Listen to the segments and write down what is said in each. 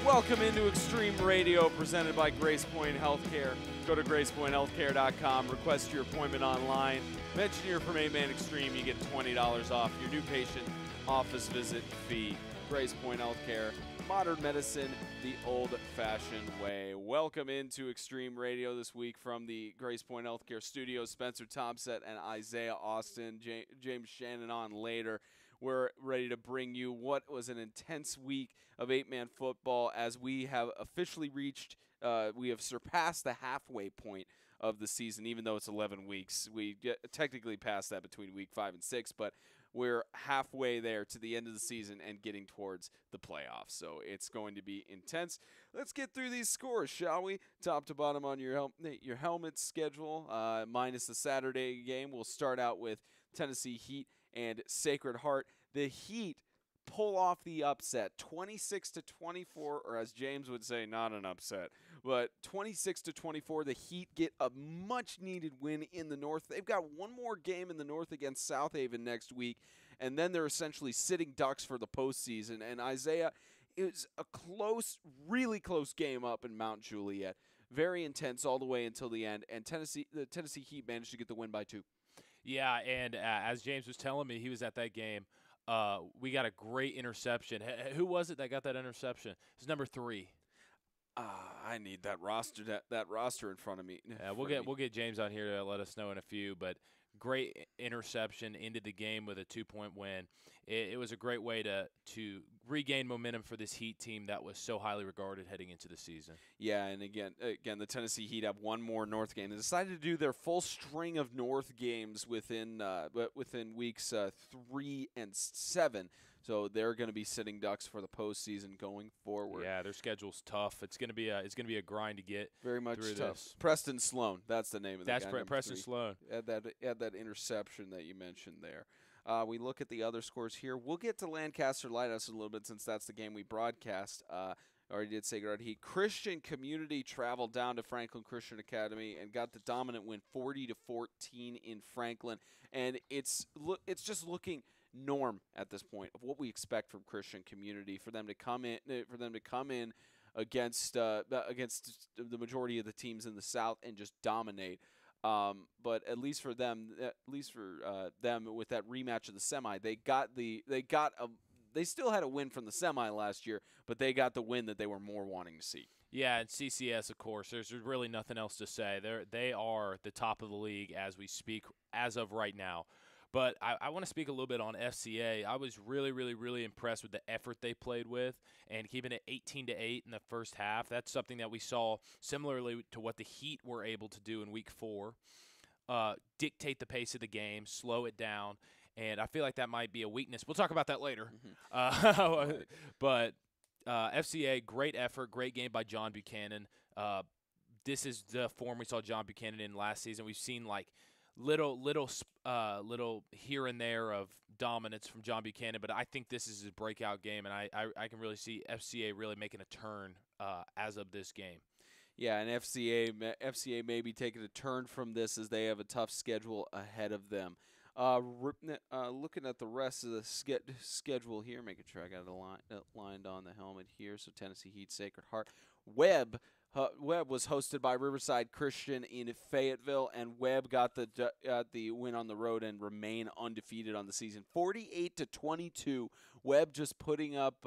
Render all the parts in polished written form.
Welcome into Extreme Radio, presented by GracePointe Healthcare. Go to GracePointeHealthcare.com, request your appointment online. Mention you're from 8-Man Extreme, you get $20 off your new patient office visit fee. GracePointe Healthcare, modern medicine the old-fashioned way. Welcome into Extreme Radio this week from the GracePointe Healthcare studios. Spencer Thompson and Isaiah Austin, James Shannon on later. We're ready to bring you what was an intense week of 8-man football as we have officially reached, we have surpassed the halfway point of the season, even though it's 11 weeks. We technically passed that between week 5 and 6, but we're halfway there to the end of the season and getting towards the playoffs. So it's going to be intense. Let's get through these scores, shall we? Top to bottom on your helmet schedule, minus the Saturday game. We'll start out with Tennessee Heat and Sacred Heart. The Heat pull off the upset, 26-24, or as James would say, not an upset, but 26-24. The Heat get a much-needed win in the North. They've got one more game in the North against South Haven next week, and then they're essentially sitting ducks for the postseason. And Isaiah, it was a close, really close game up in Mount Juliet. Very intense all the way until the end, and the Tennessee Heat managed to get the win by 2. Yeah, and as James was telling me, he was at that game. We got a great interception. Who was it that got that interception? It's number 3. I need that roster in front of me. We'll get James on here to let us know in a few, but great interception, ended the game with a 2-point win. It was a great way to regain momentum for this Heat team that was so highly regarded heading into the season. Yeah, and again, the Tennessee Heat have one more North game. They decided to do their full string of North games within weeks 3 and 7. So they're going to be sitting ducks for the postseason going forward. Yeah, their schedule's tough. It's going to be a grind to get very much through tough. This. Preston Sloan, that's the name of the guy. That's Preston 3. Sloan. Had that interception that you mentioned there. We look at the other scores here. We'll get to Lancaster Lighthouse in a little bit since that's the game we broadcast. Already did Sacred Heart Heat. Christian Community traveled down to Franklin Christian Academy and got the dominant win, 40-14 in Franklin. And it's just looking norm at this point of what we expect from Christian Community for them to come in against the majority of the teams in the South and just dominate. But at least for them with that rematch of the semi, they still had a win from the semi last year, but they got the win that they were more wanting to see. Yeah, and CCS, of course, there's really nothing else to say. They are the top of the league as we speak, as of right now. But I want to speak a little bit on FCA. I was really, really, really impressed with the effort they played with and keeping it 18-8 in the first half. That's something that we saw similarly to what the Heat were able to do in Week 4. Dictate the pace of the game, slow it down, and I feel like that might be a weakness. We'll talk about that later. Mm-hmm. But FCA, great effort, great game by John Buchanan. This is the form we saw John Buchanan in last season. We've seen like little here and there of dominance from John Buchanan, but I think this is his breakout game, and I can really see FCA really making a turn as of this game. Yeah, and FCA may be taking a turn from this as they have a tough schedule ahead of them. Looking at the rest of the schedule here, making sure I got it lined on the helmet here. So Tennessee Heat, Sacred Heart, Webb was hosted by Riverside Christian in Fayetteville, and Webb got the win on the road and remain undefeated on the season, 48-22. Webb just putting up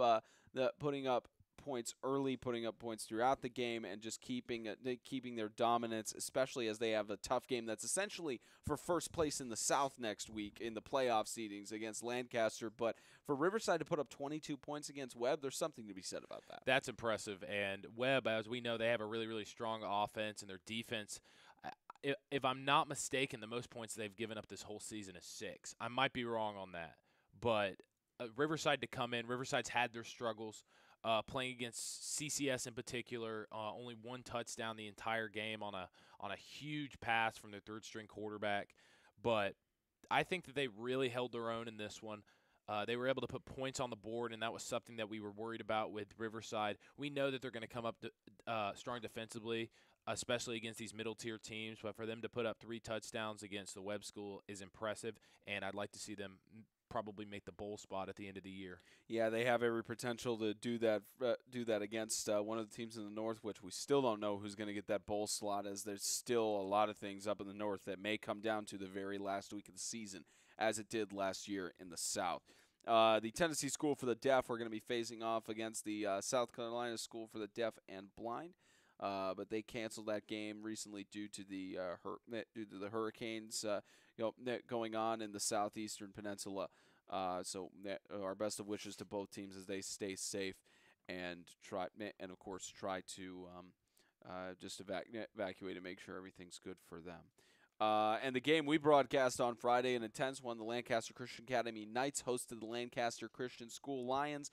points early, putting up points throughout the game, and just keeping their dominance, especially as they have a tough game that's essentially for first place in the South next week in the playoff seedings against Lancaster. But for Riverside to put up 22 points against Webb, there's something to be said about that. That's impressive. And Webb, as we know, they have a really, really strong offense, and their defense, if I'm not mistaken, the most points they've given up this whole season is 6. I might be wrong on that. But Riverside to come in, Riverside's had their struggles. Playing against CCS in particular, only 1 touchdown the entire game on a huge pass from their third-string quarterback. But I think that they really held their own in this one. They were able to put points on the board, and that was something that we were worried about with Riverside. We know that they're going to come up strong defensively, especially against these middle-tier teams. But for them to put up 3 touchdowns against the Webb School is impressive, and I'd like to see them probably make the bowl spot at the end of the year. Yeah, they have every potential to do that against one of the teams in the North, which we still don't know who's going to get that bowl slot, as there's still a lot of things up in the North that may come down to the very last week of the season, as it did last year in the South. The Tennessee School for the Deaf are going to be facing off against the South Carolina School for the Deaf and Blind, but they canceled that game recently due to the hurricanes going on in the southeastern peninsula. So our best of wishes to both teams as they stay safe and of course try to just evacuate and make sure everything's good for them. And the game we broadcast on Friday, an intense one, the Lancaster Christian Academy Knights hosted the Lancaster Christian School Lions.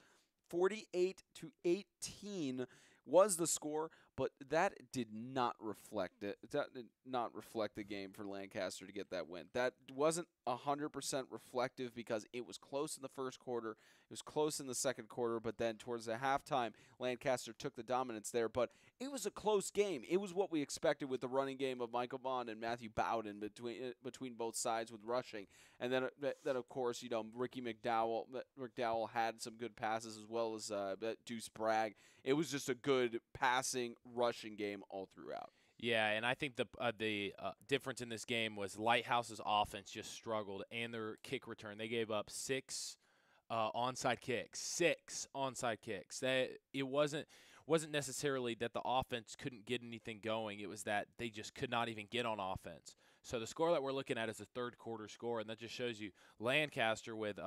48-18 was the score, but that did not reflect it. That did not reflect the game for Lancaster to get that win. That wasn't 100% reflective because it was close in the first quarter. It was close in the second quarter, but then towards the halftime, Lancaster took the dominance there. But it was a close game. It was what we expected with the running game of Michael Bond and Matthew Bowden between both sides with rushing. And then of course, Ricky McDowell had some good passes as well as Deuce Bragg. It was just a good passing, rushing game all throughout. Yeah, and I think the difference in this game was Lighthouse's offense just struggled, and their kick return. They gave up 6 onside kicks. 6 onside kicks. It wasn't necessarily that the offense couldn't get anything going. It was that they just could not even get on offense. So the score that we're looking at is a third quarter score, and that just shows you Lancaster with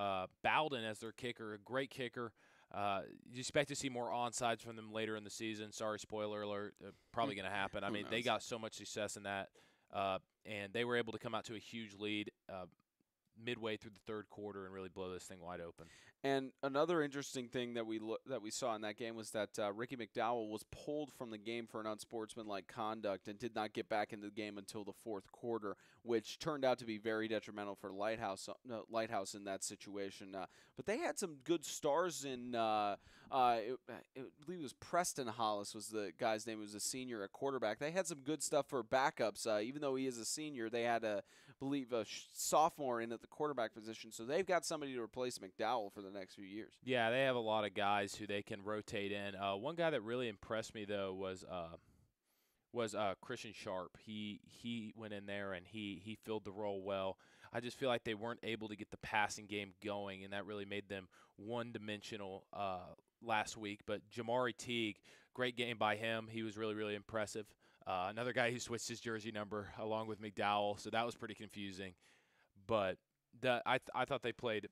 Bowden as their kicker, a great kicker. You expect to see more onsides from them later in the season. Sorry, spoiler alert. Probably going to happen. I mean, they got so much success in that, and they were able to come out to a huge lead midway through the third quarter and really blow this thing wide open. And another interesting thing that we saw in that game was that Ricky McDowell was pulled from the game for an unsportsmanlike conduct and did not get back into the game until the fourth quarter, which turned out to be very detrimental for Lighthouse in that situation. But they had some good stars in. I believe it was Preston Hollis was the guy's name. He was a senior at quarterback. They had some good stuff for backups. Even though he is a senior, they had a sophomore in at the quarterback position, so they've got somebody to replace McDowell for the next few years. Yeah, they have a lot of guys who they can rotate in. One guy that really impressed me though was Christian Sharp. He went in there and he filled the role well. I just feel like they weren't able to get the passing game going, and that really made them one-dimensional last week. But Jamari Teague, great game by him. He was really, really impressive. Another guy who switched his jersey number along with McDowell, so that was pretty confusing. But I thought they played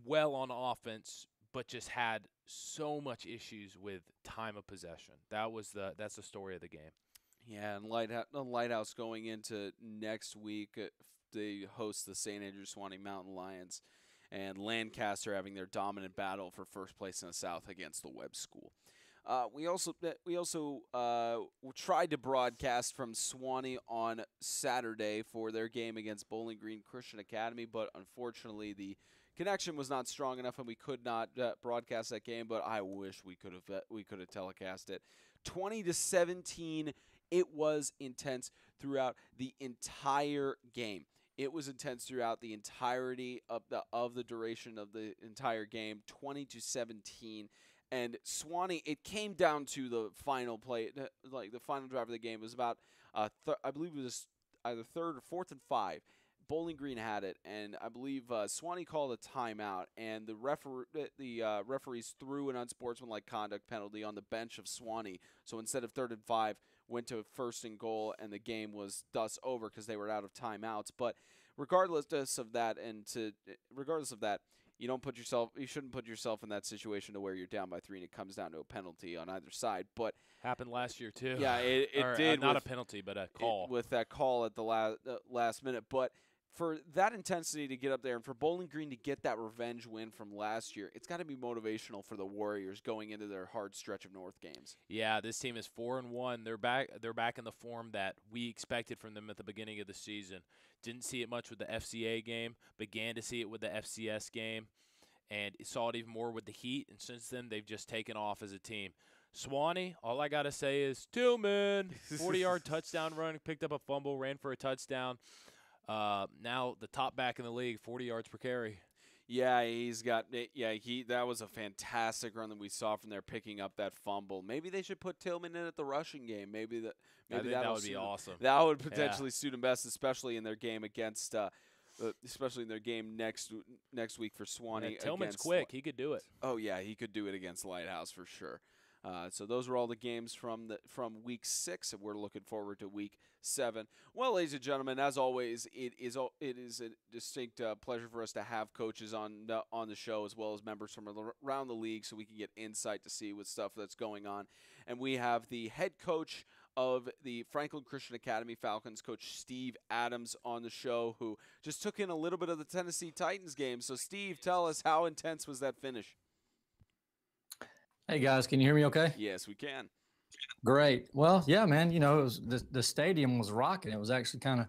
well on offense, but just had so much issues with time of possession. That's the story of the game. Yeah, and Lighthouse going into next week, they host the St. Andrew Sewanee Mountain Lions, and Lancaster having their dominant battle for first place in the South against the Webb School. We also tried to broadcast from Sewanee on Saturday for their game against Bowling Green Christian Academy, but unfortunately the connection was not strong enough, and we could not broadcast that game. But I wish we could have telecast it. 20-17. It was intense throughout the entire game. It was intense throughout the entirety of the duration of the entire game. 20-17. And Sewanee, it came down to the final play, like the final drive of the game. It was about, I believe it was either third or fourth and 5. Bowling Green had it, and I believe Sewanee called a timeout, and the referees threw an unsportsmanlike conduct penalty on the bench of Sewanee. So instead of 3rd and 5, went to 1st and goal, and the game was thus over because they were out of timeouts. But regardless of that, you shouldn't put yourself in that situation to where you're down by 3 and it comes down to a penalty on either side. But happened last year too. Yeah, it did. Not a penalty, but a call. With that call at the last minute. But for that intensity to get up there and for Bowling Green to get that revenge win from last year, it's got to be motivational for the Warriors going into their hard stretch of North games. Yeah, this team is 4-1. They're back in the form that we expected from them at the beginning of the season. Didn't see it much with the FCA game. Began to see it with the FCS game, and saw it even more with the Heat. And since then, they've just taken off as a team. Sewanee, all I got to say is Tillman, 40-yard touchdown run, picked up a fumble, ran for a touchdown. Now the top back in the league, 40 yards per carry. Yeah, he's got. That was a fantastic run that we saw from there, picking up that fumble. Maybe they should put Tillman in at the rushing game. I Maybe think that that'll would be suit him. awesome. That would Yeah. potentially suit him best, especially in their game against. Especially in their game next week for Yeah, Swanee Tillman's against. quick. He could do it. Oh yeah, he could do it against Lighthouse for sure. So those are all the games from week 6, and we're looking forward to week 7. Well, ladies and gentlemen, as always, it is a distinct pleasure for us to have coaches on the show as well as members from around the league, so we can get insight to see what stuff that's going on. And we have the head coach of the Franklin Christian Academy Falcons, Coach Steve Adams, on the show, who just took in a little bit of the Tennessee Titans game. So, Steve, tell us, how intense was that finish? Hey guys, can you hear me okay? Yes, we can. Great. Well, yeah, man, it was the stadium was rocking. It was actually kind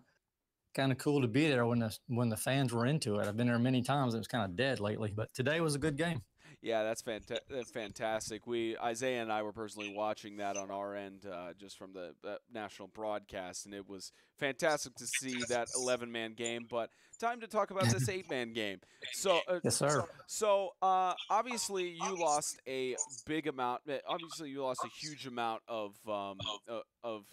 of cool to be there when the fans were into it. I've been there many times. It was kind of dead lately, but today was a good game. Yeah, that's fantastic. Isaiah and I were personally watching that on our end, just from the national broadcast, and it was fantastic to see that 11-man game. But time to talk about this 8-man game. So, Yes, sir. So, obviously, you lost a big amount. Obviously, you lost a huge amount of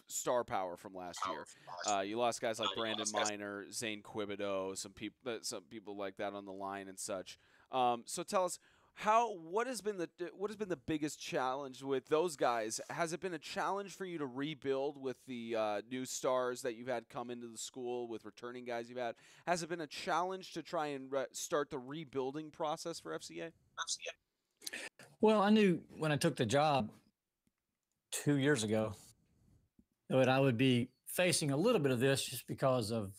star power from last year. You lost guys like Brandon Miner, Zane Quibido, some people like that on the line and such. So, tell us. What has been the biggest challenge with those guys? Has it been a challenge for you to rebuild with the new stars that you've had come into the school, with returning guys you've had? Has it been a challenge to try and start the rebuilding process for FCA? Well, I knew when I took the job 2 years ago that I would be facing a little bit of this just because of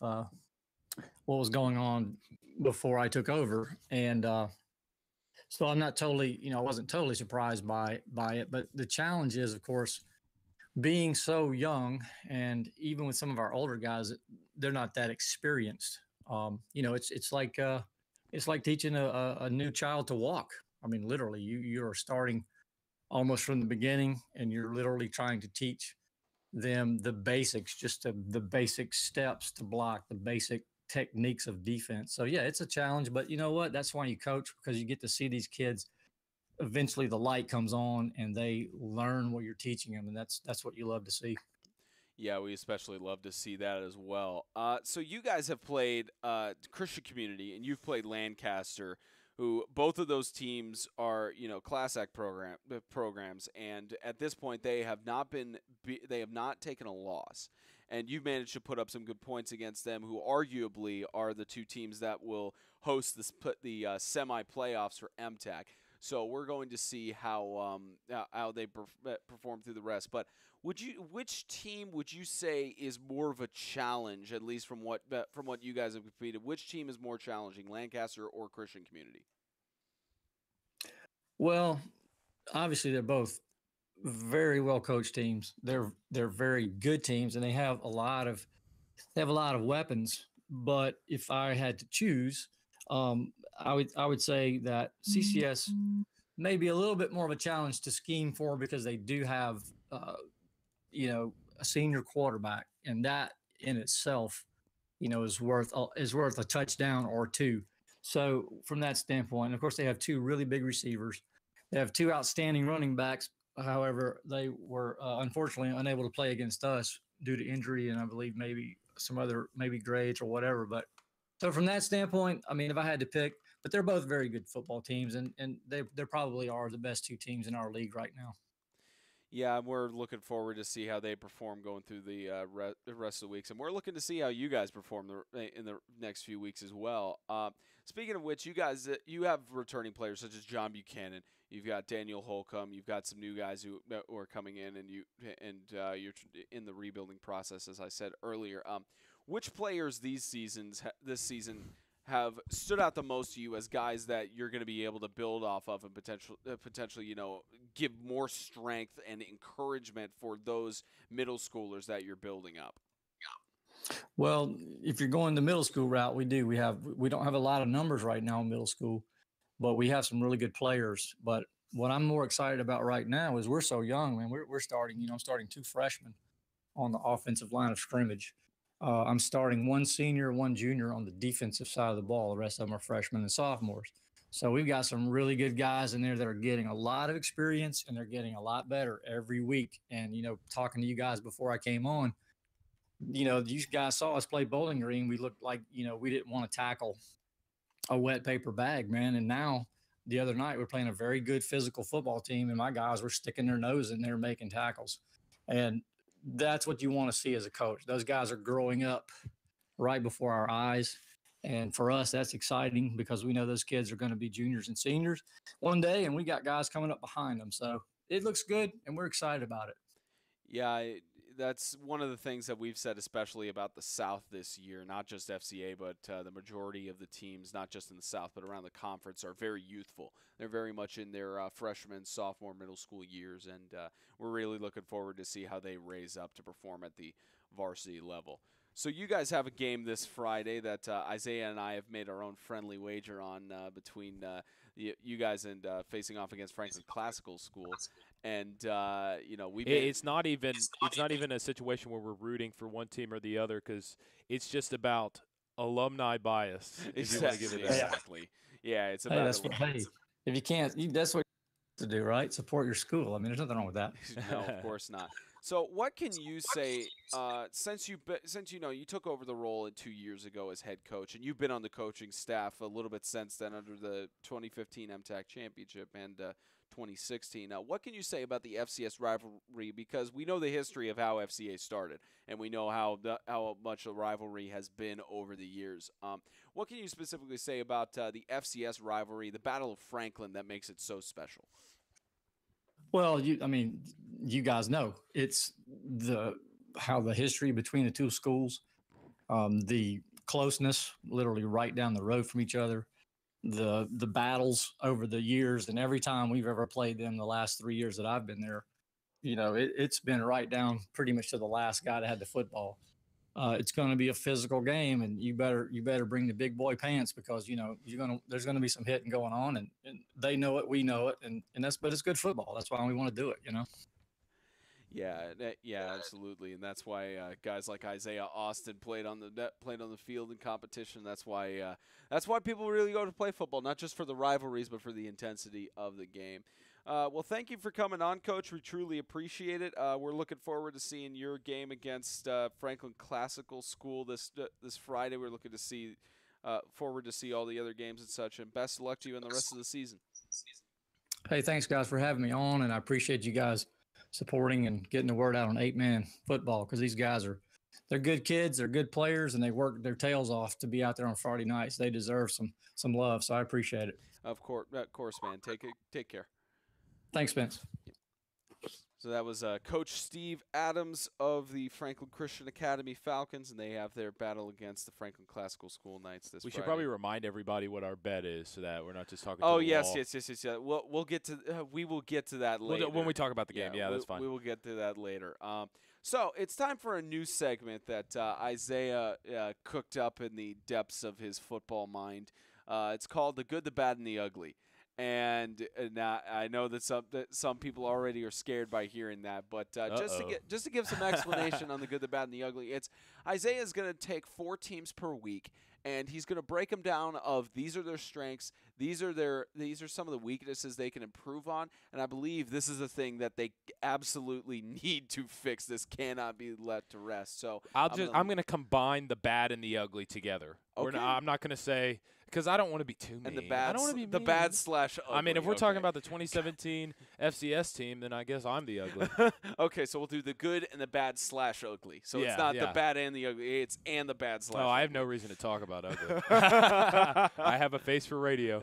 what was going on before I took over, and so I'm not totally, I wasn't totally surprised by it. But the challenge is, of course, being so young, and even with some of our older guys, they're not that experienced. It's like teaching a new child to walk. I mean, literally, you are starting almost from the beginning, and you're literally trying to teach them the basics, just the basic steps to block, the basic techniques of defense. So yeah, it's a challenge, but you know what? That's why you coach, because you get to see these kids. Eventually the light comes on and they learn what you're teaching them, and that's what you love to see. Yeah, we especially love to see that as well. So you guys have played Christian Community, and you've played Lancaster, who both of those teams are, Class Act programs, and at this point they have not taken a loss. And you've managed to put up some good points against them, who arguably are the two teams that will host the semi-playoffs for MTAC. So we're going to see how they perform through the rest. But which team would you say is more of a challenge, at least from what you guys have competed? Which team is more challenging, Lancaster or Christian Community? Well, obviously they're both very well coached teams. They're very good teams, and they have a lot of weapons. But if I had to choose, I would say that CCS may be a little bit more of a challenge to scheme for, because they do have a senior quarterback, and that in itself is worth a touchdown or two. So from that standpoint, of course, they have two really big receivers. They have two outstanding running backs. However, they were unfortunately unable to play against us due to injury, and I believe maybe some other grades or whatever. But so from that standpoint, I mean, if I had to pick, but they're both very good football teams, and they probably are the best two teams in our league right now. Yeah, we're looking forward to see how they perform going through the rest of the weeks, and we're looking to see how you guys perform in the next few weeks as well. Speaking of which, you have returning players such as John Buchanan. You've got Daniel Holcomb. You've got some new guys who are coming in, and you're in the rebuilding process, as I said earlier. Which players this season have stood out the most to you as guys that you're going to be able to build off of, and potentially, give more strength and encouragement for those middle schoolers that you're building up? Well, if you're going the middle school route, we don't have a lot of numbers right now in middle school, but we have some really good players. But what I'm more excited about right now is we're so young, man. We're starting two freshmen on the offensive line of scrimmage. I'm starting one senior, one junior on the defensive side of the ball. The rest of them are freshmen and sophomores. So we've got some really good guys in there that are getting a lot of experience, and they're getting a lot better every week. And, talking to you guys before I came on, you guys saw us play Bowling Green. We looked like, we didn't want to tackle a wet paper bag, man. And now the other night we're playing a very good physical football team, and my guys were sticking their nose in there making tackles. And that's what you want to see as a coach. Those guys are growing up right before our eyes. And for us, that's exciting because we know those kids are going to be juniors and seniors one day, and we got guys coming up behind them. So it looks good, and we're excited about it. Yeah, that's one of the things that we've said, especially about the South this year. Not just FCA, but the majority of the teams, not just in the South, but around the conference, are very youthful. They're very much in their freshman, sophomore, middle school years, and we're really looking forward to see how they raise up to perform at the varsity level. So you guys have a game this Friday that Isaiah and I have made our own friendly wager on between you guys and facing off against Franklin Classical School. And it's not even a situation where we're rooting for one team or the other, because it's just about alumni bias. Exactly. Yeah, it's about. If you can't, that's what you have to do, right? Support your school. I mean, there's nothing wrong with that. No, of course not. So, what can you say since you took over the role 2 years ago as head coach, and you've been on the coaching staff a little bit since then under the 2015 MTAC championship and 2016. What can you say about the FCS rivalry? Because we know the history of how FCA started, and we know how much a rivalry has been over the years. What can you specifically say about the FCS rivalry, the Battle of Franklin, that makes it so special? Well, you guys know it's how the history between the two schools, the closeness, literally right down the road from each other, the battles over the years, and every time we've ever played them the last 3 years that I've been there, it's been right down pretty much to the last guy that had the football. It's going to be a physical game, and you better bring the big boy pants, because there's going to be some hitting going on, and they know it, we know it, but it's good football. That's why we want to do it. Yeah, absolutely, and that's why guys like Isaiah Austin played on the field in competition. That's why people really go to play football, not just for the rivalries, but for the intensity of the game. Well, thank you for coming on, Coach. We truly appreciate it. We're looking forward to seeing your game against Franklin Classical School this Friday. We're looking to forward to see all the other games and such. And best of luck to you in the rest of the season. Hey, thanks, guys, for having me on, and I appreciate you guys supporting and getting the word out on 8-man football, because these guys they're good kids, they're good players, and they work their tails off to be out there on Friday nights. They deserve some love, so I appreciate it. Of course, man. Take care. Thanks, Spence. So that was Coach Steve Adams of the Franklin Christian Academy Falcons, and they have their battle against the Franklin Classical School Knights this Friday. We should probably remind everybody what our bet is, so that we're not just talking. Oh, to the wall. We'll get to we will get to that later when we talk about the game. Yeah, that's fine. We will get to that later. So it's time for a new segment that Isaiah cooked up in the depths of his football mind. It's called The Good, the Bad, and the Ugly. And I know that some people already are scared by hearing that, but just to give some explanation on the good, the bad, and the ugly, it's Isaiah's going to take 4 teams per week, and he's going to break them down of these are their strengths, these are some of the weaknesses they can improve on, and I believe this is a thing that they absolutely need to fix. This cannot be let to rest. So I'm going to combine the bad and the ugly together. Okay. I'm not going to say, because I don't want to be too mean. And the bad, I don't want to be the mean. bad/ugly. I mean, if we're talking about the 2017 FCS team, then I guess I'm the ugly. Okay, so we'll do the good and the bad/ugly. So it's not the bad and the ugly; it's and the bad/. No, I have no reason to talk about ugly. I have a face for radio.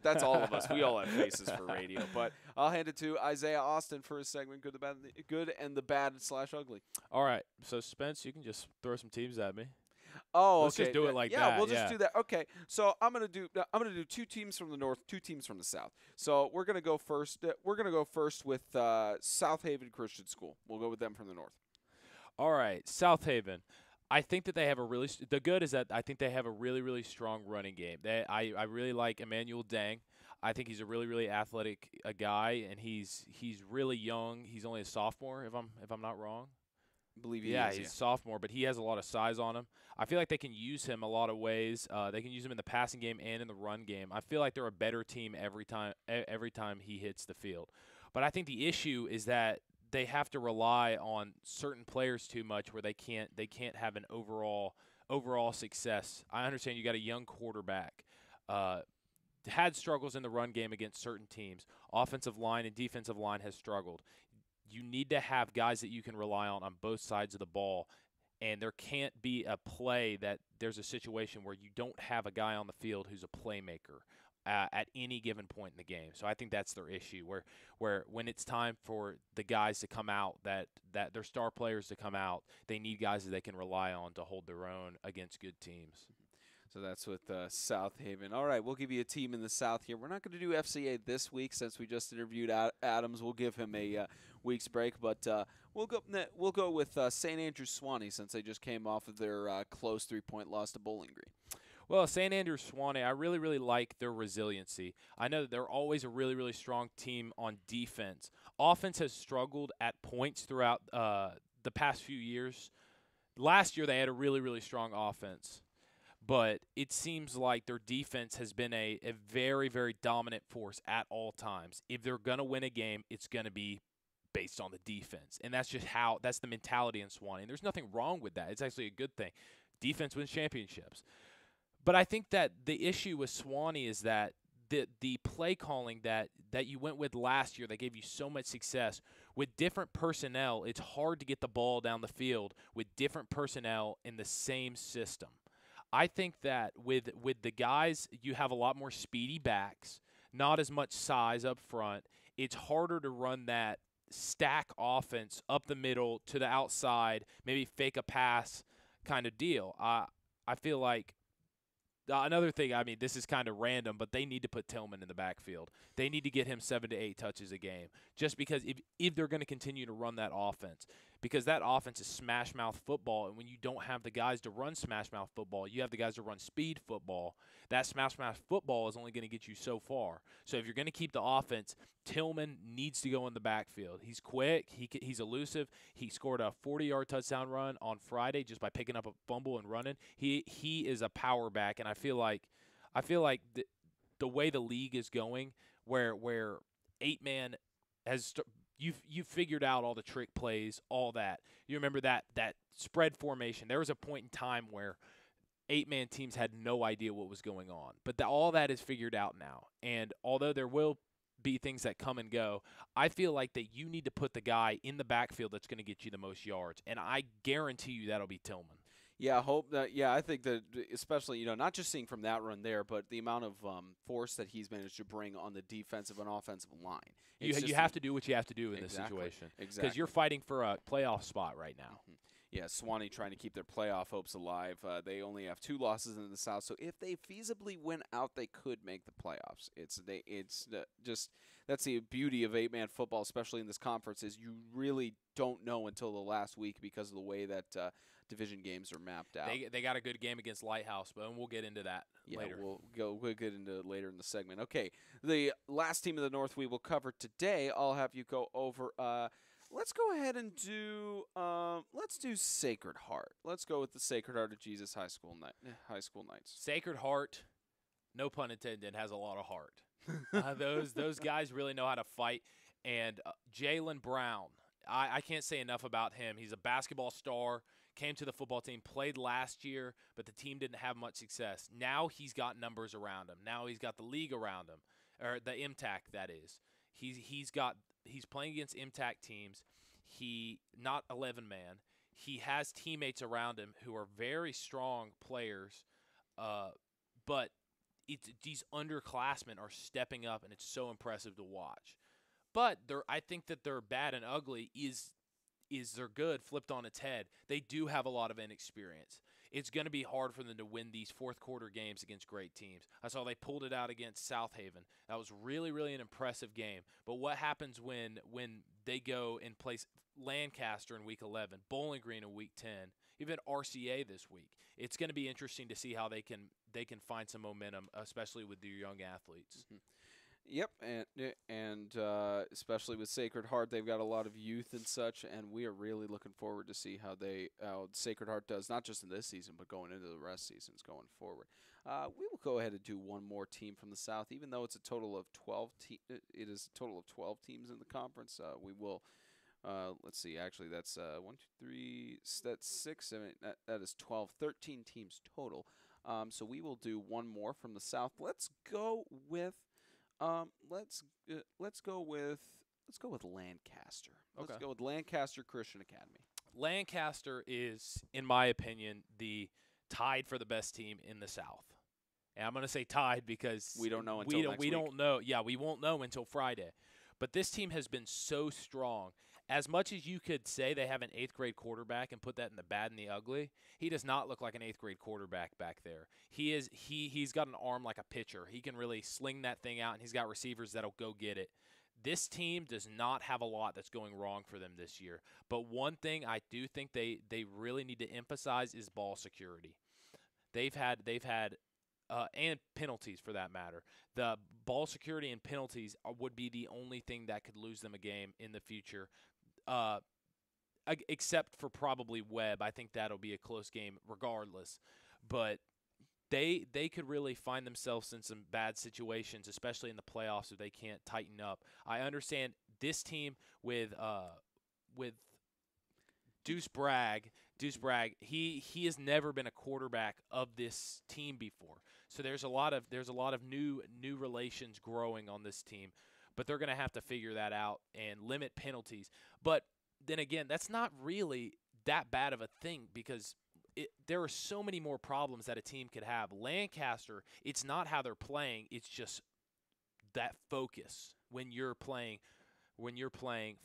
That's all of us. We all have faces for radio. But I'll hand it to Isaiah Austin for his segment, good and the bad/ugly. All right, so Spence, you can just throw some teams at me. Oh, let's just do it like that. Yeah, we'll just do that. Okay, so I'm gonna do 2 teams from the north, 2 teams from the south. So we're gonna go first. With South Haven Christian School. We'll go with them from the north. All right, South Haven. I think that they have the good is that I think they have a really, really strong running game. I really like Emmanuel Dang. I think he's a really, really athletic guy, and he's really young. He's only a sophomore, if I'm not wrong. I believe he Yeah, is. he's a sophomore, but he has a lot of size on him. I feel like they can use him a lot of ways. They can use him in the passing game and in the run game. I feel like they're a better team every time he hits the field. But I think the issue is that they have to rely on certain players too much, where they can't have an overall success. I understand you got a young quarterback. Had struggles in the run game against certain teams. Offensive line and defensive line has struggled. You need to have guys that you can rely on both sides of the ball, and there can't be a play that there's a situation where you don't have a guy on the field who's a playmaker at any given point in the game. So I think that's their issue, where when it's time for the guys to come out, that their star players to come out, they need guys that they can rely on to hold their own against good teams. So that's with South Haven. All right, we'll give you a team in the South here. We're not going to do FCA this week since we just interviewed Adams. We'll give him a week's break, but we'll go with St. Andrews Swanee since they just came off of their close 3-point loss to Bowling Green. Well, St. Andrews Swanee, I really, really like their resiliency. I know that they're always a really, really strong team on defense. Offense has struggled at points throughout the past few years. Last year they had a really, really strong offense. But it seems like their defense has been a very, very dominant force at all times. If they're going to win a game, it's going to be based on the defense. And that's just that's the mentality in Swanee. And there's nothing wrong with that. It's actually a good thing. Defense wins championships. But I think that the issue with Swanee is that the play calling that you went with last year that gave you so much success, with different personnel, it's hard to get the ball down the field with different personnel in the same system. I think that with the guys, you have a lot more speedy backs, not as much size up front. It's harder to run that stack offense up the middle to the outside, maybe fake a pass kind of deal. I feel like another thing, I mean, this is kind of random, but they need to put Tillman in the backfield. They need to get him 7 to 8 touches a game, just because if they're going to continue to run that offense. Because that offense is smash-mouth football, and when you don't have the guys to run smash-mouth football, you have the guys to run speed football. That smash-mouth football is only going to get you so far. So if you're going to keep the offense, Tillman needs to go in the backfield. He's quick. He's elusive. He scored a 40-yard touchdown run on Friday just by picking up a fumble and running. He is a power back, and I feel like the way the league is going, where 8-man has You've figured out all the trick plays, all that. You remember that spread formation. There was a point in time where 8-man teams had no idea what was going on. But all that is figured out now. And although there will be things that come and go, I feel like that you need to put the guy in the backfield that's going to get you the most yards. And I guarantee you that'll be Tillman. Yeah, I think that especially, not just seeing from that run there, but the amount of force that he's managed to bring on the defensive and offensive line. You have to do what you have to do in this situation. Exactly. Because you're fighting for a playoff spot right now. Mm-hmm. Yeah, Swanee trying to keep their playoff hopes alive. They only have 2 losses in the South, so if they feasibly win out, they could make the playoffs. That's the beauty of 8-man football, especially in this conference, is you really don't know until the last week because of the way that division games are mapped out. They got a good game against Lighthouse, but we'll get into that later. We'll get into it later in the segment. Okay, the last team of the North we will cover today, I'll have you go over. Let's go ahead and do let's do Sacred Heart. Let's go with the Sacred Heart of Jesus High School Knights. Sacred Heart, no pun intended, has a lot of heart. Those guys really know how to fight. And Jalen Brown, I can't say enough about him. He's a basketball star. Came to the football team, played last year, but the team didn't have much success. Now he's got numbers around him. Now he's got the league around him, or the MTAC, that is. He's playing against MTAC teams. He not 11-man. He has teammates around him who are very strong players, but these underclassmen are stepping up, and it's so impressive to watch. But I think that they're bad and ugly is they're good flipped on its head. They do have a lot of inexperience. It's going to be hard for them to win these fourth quarter games against great teams. I saw they pulled it out against South Haven. That was really, really an impressive game. But what happens when they go and play Lancaster in Week 11, Bowling Green in Week 10, even RCA this week? It's going to be interesting to see how they can find some momentum, especially with their young athletes. Mm-hmm. Yep, and especially with Sacred Heart, they've got a lot of youth and such, and we are really looking forward to see how Sacred Heart does, not just in this season, but going into the rest seasons going forward. We will go ahead and do one more team from the South, even though it's a total of 12. It is a total of 12 teams in the conference. We will. Let's see. Actually, that's 1, 2, 3. That's 6, 7. That is 12. 13 teams total. So we will do one more from the South. Let's go with. Let's go with Lancaster. Let's Okay. go with Lancaster Christian Academy. Lancaster is, in my opinion, the tied for the best team in the South. And I'm going to say tied because We don't know until next we week. don't know. Yeah, we won't know until Friday. But this team has been so strong. As much as you could say they have an 8th grade quarterback and put that in the bad and the ugly, he does not look like an 8th grade quarterback back there. He's got an arm like a pitcher. He can really sling that thing out, and he's got receivers that'll go get it. This team does not have a lot that's going wrong for them this year. But one thing I do think they really need to emphasize is ball security. They've had and penalties for that matter. The ball security and penalties would be the only thing that could lose them a game in the future, except for probably Webb. I think that'll be a close game regardless. But they could really find themselves in some bad situations, especially in the playoffs if they can't tighten up. I understand this team with Deuce Bragg, he has never been a quarterback of this team before. So there's a lot of new relations growing on this team, but they're going to have to figure that out and limit penalties. But then again, that's not really that bad of a thing because there are so many more problems that a team could have. Lancaster, it's not how they're playing, it's just that focus when you're playing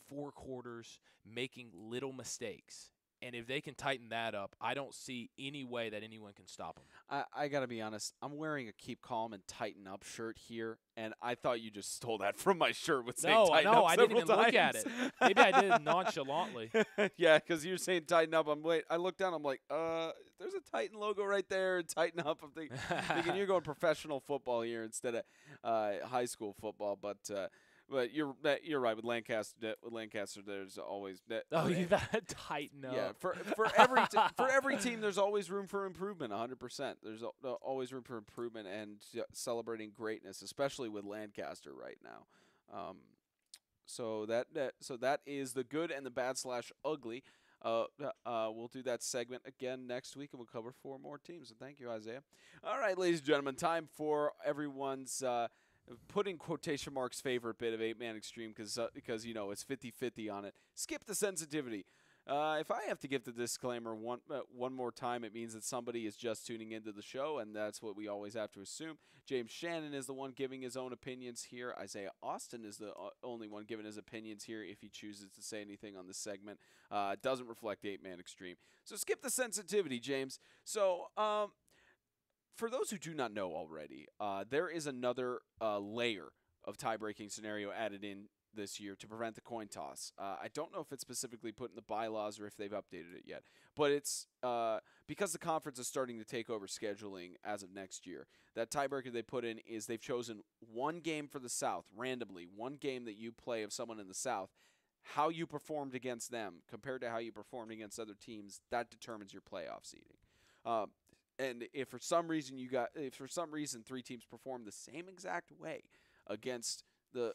4 quarters, making little mistakes. And if they can tighten that up, I don't see any way that anyone can stop them. I got to be honest. I'm wearing a Keep Calm and Tighten Up shirt here, and I thought you just stole that from my shirt with saying Tighten Up I didn't even several look at times. it. Maybe I did it nonchalantly. Yeah, because you're saying Tighten Up. I look down. I'm like, there's a Titan logo right there. And Tighten Up. I'm thinking you're going professional football here instead of high school football. But you're right with Lancaster. With Lancaster, there's always You gotta tighten up. yeah. For every team, there's always room for improvement. 100%. There's always room for improvement and celebrating greatness, especially with Lancaster right now. So that is the good and the bad / ugly. We'll do that segment again next week, and we'll cover 4 more teams. So thank you, Isaiah. All right, ladies and gentlemen, time for everyone's. Put in quotation marks favorite bit of 8-Man Extreme because it's 50-50 on it. Skip the sensitivity. If I have to give the disclaimer one more time, it means that somebody is just tuning into the show, and that's what we always have to assume. James Shannon is the one giving his own opinions here. Isaiah Austin is the only one giving his opinions here if he chooses to say anything on this segment. It doesn't reflect 8-Man Extreme. So skip the sensitivity, James. So, for those who do not know already, there is another layer of tie-breaking scenario added in this year to prevent the coin toss. I don't know if it's specifically put in the bylaws or if they've updated it yet, but it's because the conference is starting to take over scheduling as of next year. That tiebreaker they put in is they've chosen one game for the South, randomly, one game that you play of someone in the South. How you performed against them compared to how you performed against other teams, that determines your playoff seeding. And if for some reason 3 teams perform the same exact way against the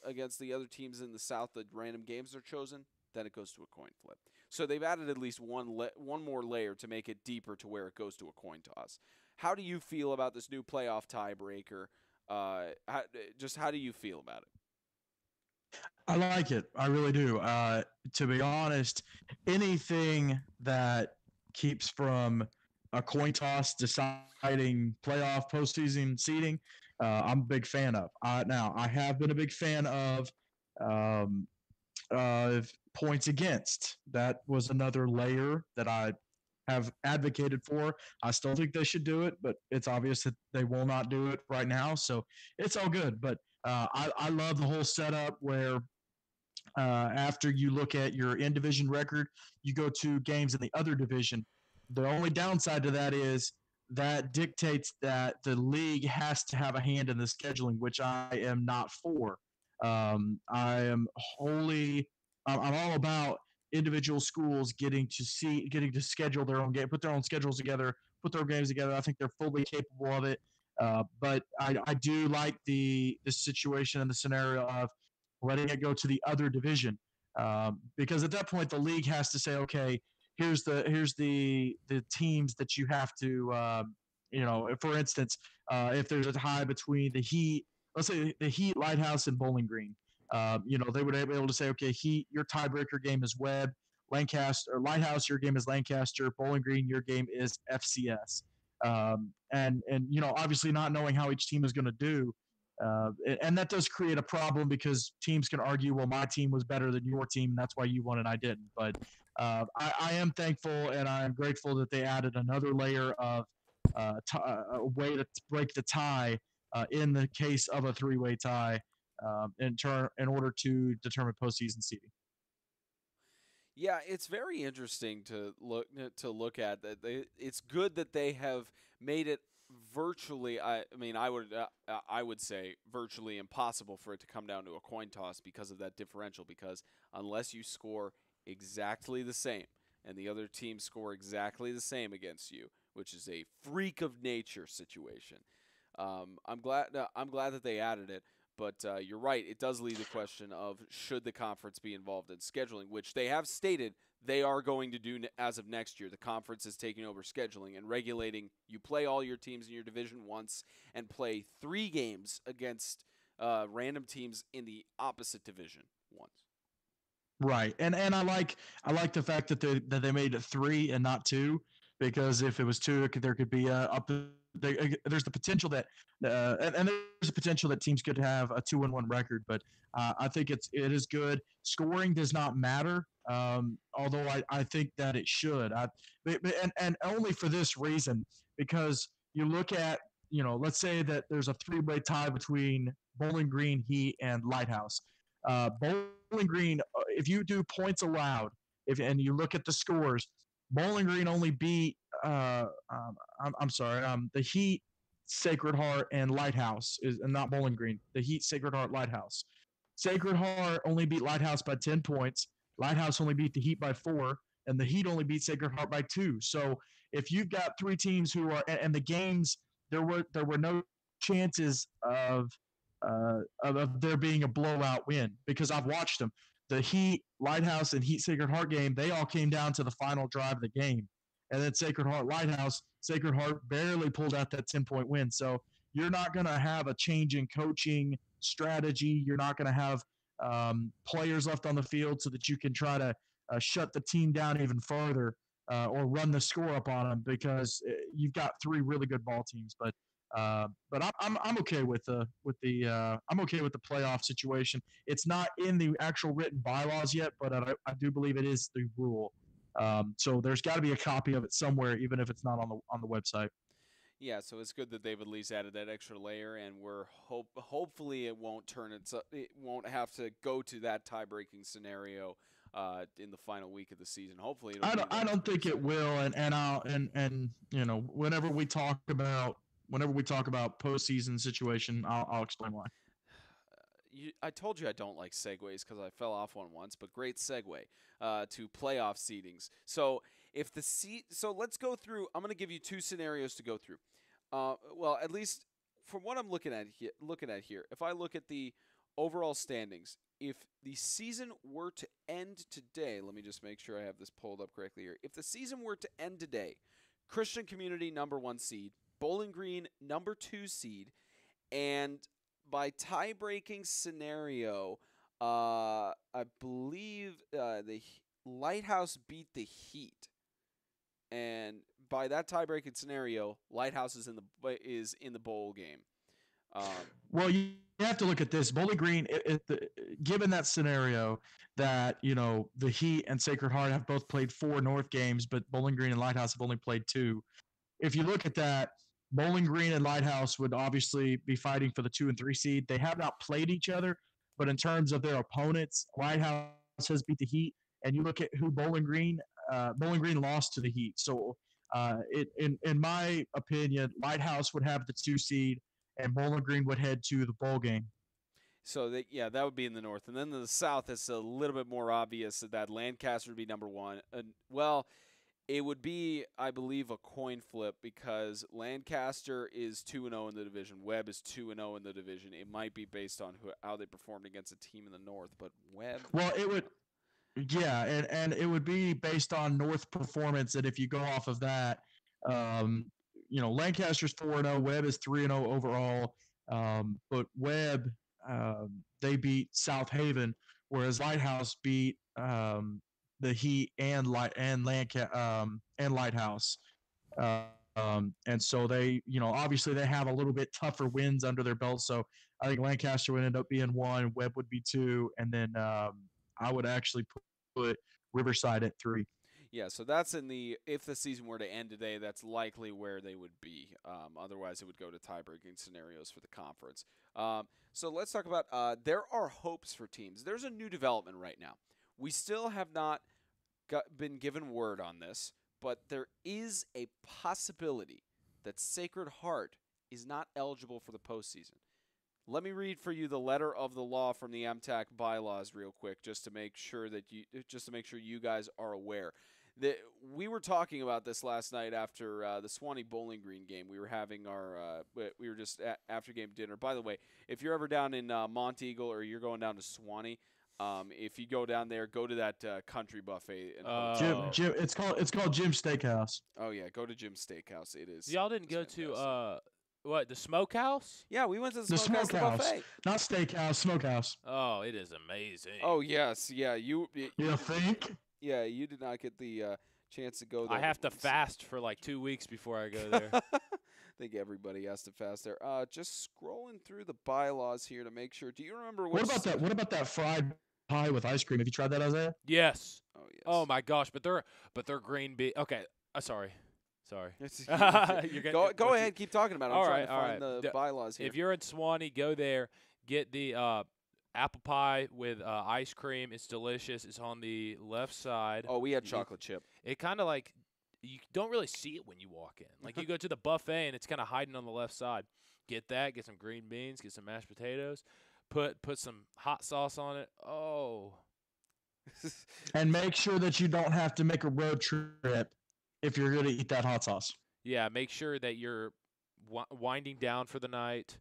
other teams in the South, the random games are chosen, then it goes to a coin flip. So they've added at least one more layer to make it deeper to where it goes to a coin toss. How do you feel about this new playoff tiebreaker? How do you feel about it? I like it. I really do. To be honest, anything that keeps from a coin toss deciding playoff postseason seeding, I'm a big fan of. Now, I have been a big fan of points against. That was another layer that I have advocated for. I still think they should do it, but it's obvious that they will not do it right now. So it's all good. But I love the whole setup where after you look at your in-division record, you go to games in the other division. The only downside to that is that dictates that the league has to have a hand in the scheduling, which I am not for. I am wholly, I'm all about individual schools getting to schedule their own game, put their own schedules together, put their games together. I think they're fully capable of it. But I do like the situation and the scenario of letting it go to the other division, because at that point the league has to say, okay, here's the teams that you have to, for instance, if there's a tie between the Heat, let's say the Heat, Lighthouse, and Bowling Green. They would be able to say, okay, Heat, your tiebreaker game is Webb, Lancaster, or Lighthouse, your game is Lancaster, Bowling Green, your game is FCS. And obviously not knowing how each team is going to do, and that does create a problem because teams can argue, well, my team was better than your team, and that's why you won and I didn't. But I am thankful and I am grateful that they added another layer of a way to break the tie in the case of a three-way tie, in order to determine postseason seeding. Yeah, it's very interesting to look at that. It's good that they have made it virtually. I mean, I would say virtually impossible for it to come down to a coin toss because of that differential. Because unless you score exactly the same and the other team score exactly the same against you, which is a freak of nature situation, I'm glad that they added it. But you're right. It does leave the question of should the conference be involved in scheduling, which they have stated they are going to do as of next year. The conference is taking over scheduling and regulating. You play all your teams in your division once and play 3 games against random teams in the opposite division once. Right, and I like the fact that they made it 3 and not 2, because if it was 2, there could be there's the potential that and there's a potential that teams could have a 2-1 record. But I think it is good. Scoring does not matter, although I think that it should. And only for this reason, because you look at, let's say that there's a 3-way tie between Bowling Green, Heat, and Lighthouse. Bowling Green, if you do points allowed, and you look at the scores, Bowling Green only beat, I'm sorry, the Heat, Sacred Heart, and Lighthouse, and not Bowling Green. The Heat, Sacred Heart, Lighthouse. Sacred Heart only beat Lighthouse by 10 points. Lighthouse only beat the Heat by 4, and the Heat only beat Sacred Heart by 2. So if you've got 3 teams who are, and the games, there were no chances of there being a blowout win, because I've watched them. The Heat, Lighthouse, and Heat Sacred Heart game, they all came down to the final drive of the game. And then Sacred Heart, Lighthouse, Sacred Heart barely pulled out that 10-point win. So you're not going to have a change in coaching strategy. You're not going to have players left on the field so that you can try to shut the team down even further, or run the score up on them, because you've got 3 really good ball teams. But I'm okay with the I'm okay with the playoff situation. It's not in the actual written bylaws yet, but I do believe it is the rule. So there's got to be a copy of it somewhere, even if it's not on the website. Yeah, so it's good that they've at least added that extra layer, and hopefully it won't have to go to that tie-breaking scenario in the final week of the season. Hopefully, I don't think it will, and whenever we talk about postseason situation, I'll explain why. I told you I don't like segues because I fell off one once, but great segue to playoff seedings. So so let's go through. I'm going to give you 2 scenarios to go through. Well, at least from what I'm looking at here, if I look at the overall standings, if the season were to end today, let me just make sure I have this pulled up correctly here. If the season were to end today, Christian Community number 1 seed, Bowling Green number 2 seed, and by tie-breaking scenario, I believe the Lighthouse beat the Heat, and by that tie-breaking scenario, Lighthouse is in the bowl game. Well, you have to look at this. Bowling Green, given that scenario, that the Heat and Sacred Heart have both played 4 North games, but Bowling Green and Lighthouse have only played 2. If you look at that, Bowling Green and Lighthouse would obviously be fighting for the 2 and 3 seed. They have not played each other, but in terms of their opponents, Lighthouse has beat the Heat. And you look at who Bowling Green lost to the Heat. So, in my opinion, Lighthouse would have the 2 seed, and Bowling Green would head to the bowl game. So that would be in the north, and then in the south, it's a little bit more obvious that Lancaster would be number one. Well, it would be, I believe, a coin flip because Lancaster is 2-0 in the division. Webb is 2-0 in the division. It might be based on how they performed against a team in the north, but Webb. Well, it would. Yeah, and it would be based on North performance, and if you go off of that, Lancaster's 4-0, Webb is 3-0 overall, but Webb they beat South Haven, whereas Lighthouse beat the Heat and Lighthouse, and so they, obviously they have a little bit tougher wins under their belt. So I think Lancaster would end up being 1, Webb would be 2, and then I would actually put Riverside at 3. Yeah, so that's if the season were to end today, that's likely where they would be. Otherwise, it would go to tie-breaking scenarios for the conference. So let's talk about there are hopes for teams. There's a new development right now. We still have not been given word on this, but there is a possibility that Sacred Heart is not eligible for the postseason. Let me read for you the letter of the law from the MTAC bylaws real quick, just to make sure you guys are aware. We were talking about this last night after the Swanee Bowling Green game. We were having we were just after game dinner. By the way, if you're ever down in Monteagle or you're going down to Swanee, if you go down there, go to that country buffet. Jim, it's called Jim's Steakhouse. Oh yeah, go to Jim's Steakhouse. It is. Y'all didn't go to what, the Smokehouse? Yeah, we went to the Smokehouse. Buffet. Not Steakhouse, Smokehouse. Oh, it is amazing. Oh yes, yeah. You think? Yeah, you did not get the chance to go there. I have to fast for like 2 weeks before I go there. I think everybody has to fast there. Just scrolling through the bylaws here to make sure. Do you remember what about that fried pie with ice cream? Have you tried that, Isaiah? Yes. Oh yes. Oh my gosh, but they're green bean. Okay, sorry. Go ahead, keep talking about it. I'm trying to find the bylaws here. If you're in Swanee, go there, get the apple pie with ice cream. It's delicious. It's on the left side. Oh, we had chocolate chip. It kind of like you don't really see it when you walk in. Like you go to the buffet and it's kind of hiding on the left side. Get that. Get some green beans. Get some mashed potatoes. Put some hot sauce on it. Oh. And make sure that you don't have to make a road trip if you're going to eat that hot sauce. Yeah, make sure that you're winding down for the night.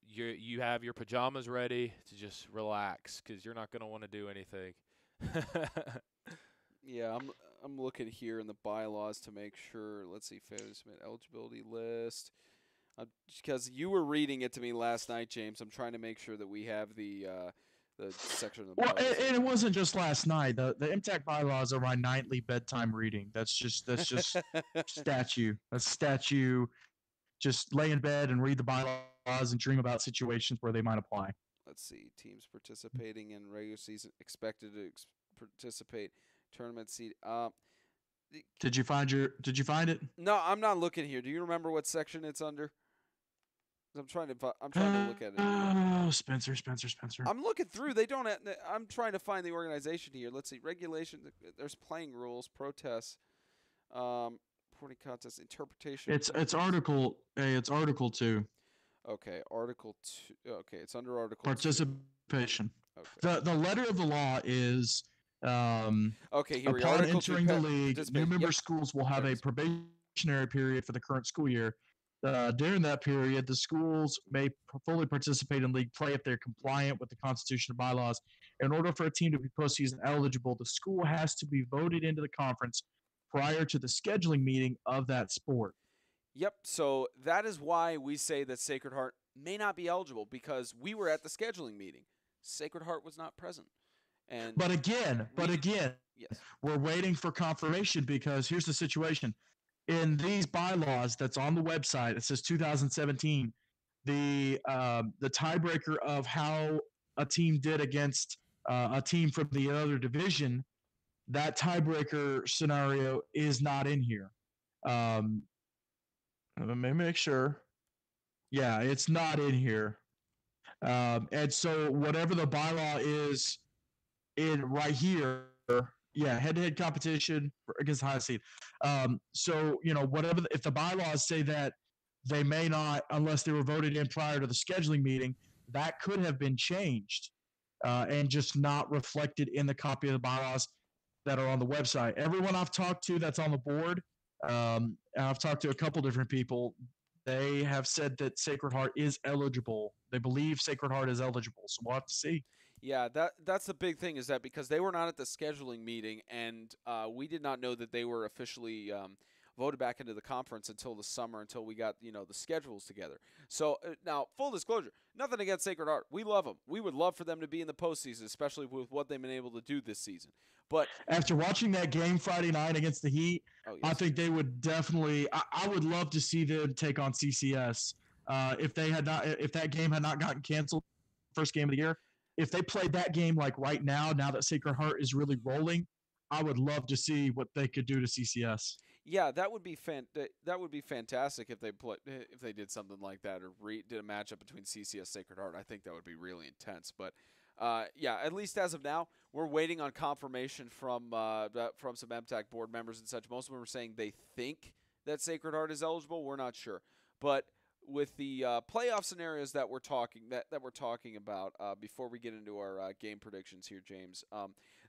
You have your pajamas ready to just relax because you're not going to want to do anything. Yeah, I'm looking here in the bylaws to make sure. Let's see, failure to submit eligibility list. Because you were reading it to me last night, James. I'm trying to make sure that we have the section of the bylaws. Well, and it wasn't just last night. The MTAC bylaws are my nightly bedtime reading. That's just statue. That's statue. Just lay in bed and read the bylaws and dream about situations where they might apply. Let's see. Teams participating in regular season expected to participate tournament seed. Did you find it? No, I'm not looking here. Do you remember what section it's under? I'm trying to look at it. Oh, Spencer. I'm looking through. They don't. I'm trying to find the organization here. Let's see. Regulation. There's playing rules, protests, reporting contest, interpretation. It's article. It's Article 2. Okay, Article 2. Okay, it's under Article Participation. 2. Okay. The letter of the law is. Okay, here we upon are. entering the league, new member schools will have a probationary period for the current school year. During that period, the schools may fully participate in league play if they're compliant with the Constitution and bylaws. In order for a team to be postseason eligible, the school has to be voted into the conference prior to the scheduling meeting of that sport. Yep, so that is why we say that Sacred Heart may not be eligible, because we were at the scheduling meeting. Sacred Heart was not present. But again, yes, we're waiting for confirmation, because here's the situation. In these bylaws that's on the website, it says 2017. The tiebreaker of how a team did against a team from the other division, that tiebreaker scenario is not in here. Let me make sure. Yeah, it's not in here. And so whatever the bylaw is in right here, head-to-head competition against the highest seed. So, whatever, if the bylaws say that they may not, unless they were voted in prior to the scheduling meeting, that could have been changed and just not reflected in the copy of the bylaws that are on the website. Everyone I've talked to that's on the board, and I've talked to a couple different people, they have said that Sacred Heart is eligible. They believe Sacred Heart is eligible, so we'll have to see. Yeah, that's the big thing, is that because they were not at the scheduling meeting, and we did not know that they were officially voted back into the conference until the summer, until we got the schedules together. So now, full disclosure, nothing against Sacred Heart. We love them. We would love for them to be in the postseason, especially with what they've been able to do this season. But after watching that game Friday night against the Heat, I think they would definitely. I would love to see them take on CCS if that game had not gotten canceled, first game of the year. If they played that game like right now that Sacred Heart is really rolling, I would love to see what they could do to CCS. Yeah, that would be fantastic if they did something like that, or did a matchup between CCS Sacred Heart. I think that would be really intense. But yeah, at least as of now, we're waiting on confirmation from some MTAC board members and such. Most of them are saying they think that Sacred Heart is eligible. We're not sure, but with the playoff scenarios that we're talking about, before we get into our game predictions here, James,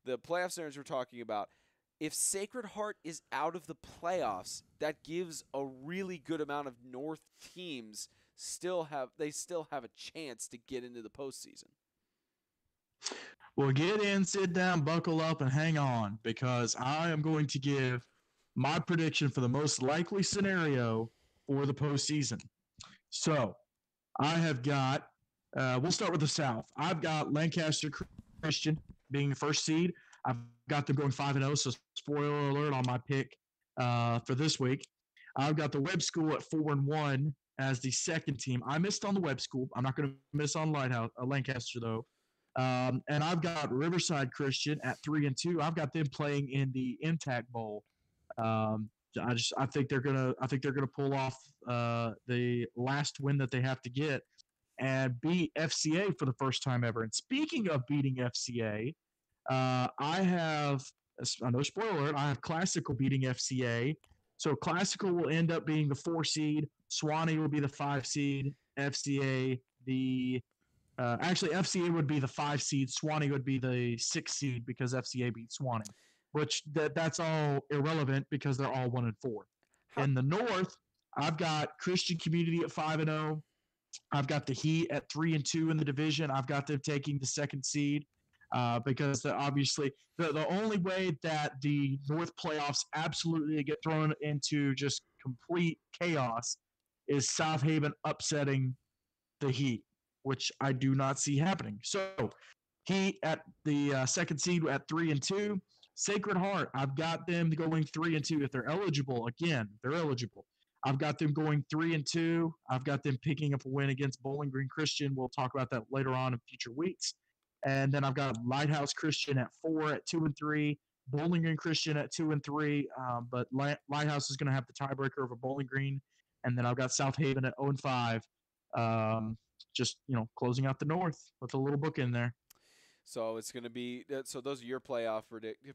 the playoff scenarios we're talking about, if Sacred Heart is out of the playoffs, that gives a really good amount of North teams still have a chance to get into the postseason. Well, get in, sit down, buckle up, and hang on, because I am going to give my prediction for the most likely scenario for the postseason. So I have got, we'll start with the South. I've got Lancaster Christian being the first seed. I've got them going 5-0, so spoiler alert on my pick for this week. I've got the Webb School at 4-1 as the second team. I missed on the Webb School. I'm not going to miss on Lancaster, though. And I've got Riverside Christian at 3-2. I've got them playing in the MTAC Bowl. I think they're gonna pull off the last win that they have to get and beat FCA for the first time ever. And speaking of beating FCA, I have no spoiler alert. I have Classical beating FCA. So Classical will end up being the 4 seed. Swanee will be the 5 seed. FCA actually FCA would be the 5 seed. Swanee would be the 6 seed because FCA beat Swanee. Which that's all irrelevant because they're all 1-4. In the North, I've got Christian Community at 5-0. I've got the Heat at 3-2 in the division. I've got them taking the 2nd seed because obviously the only way that the North playoffs absolutely get thrown into just complete chaos is South Haven upsetting the Heat, which I do not see happening. So Heat at the 2nd seed at 3-2. Sacred Heart, I've got them going 3-2 if they're eligible. Again, they're eligible. I've got them going 3-2. I've got them picking up a win against Bowling Green Christian. We'll talk about that later on in future weeks. And then I've got Lighthouse Christian at 4 at 2-3. Bowling Green Christian at 2-3. But Lighthouse is going to have the tiebreaker over Bowling Green. And then I've got South Haven at 0-5. Just closing out the North with a little book in there. So it's going to be – so those are your playoff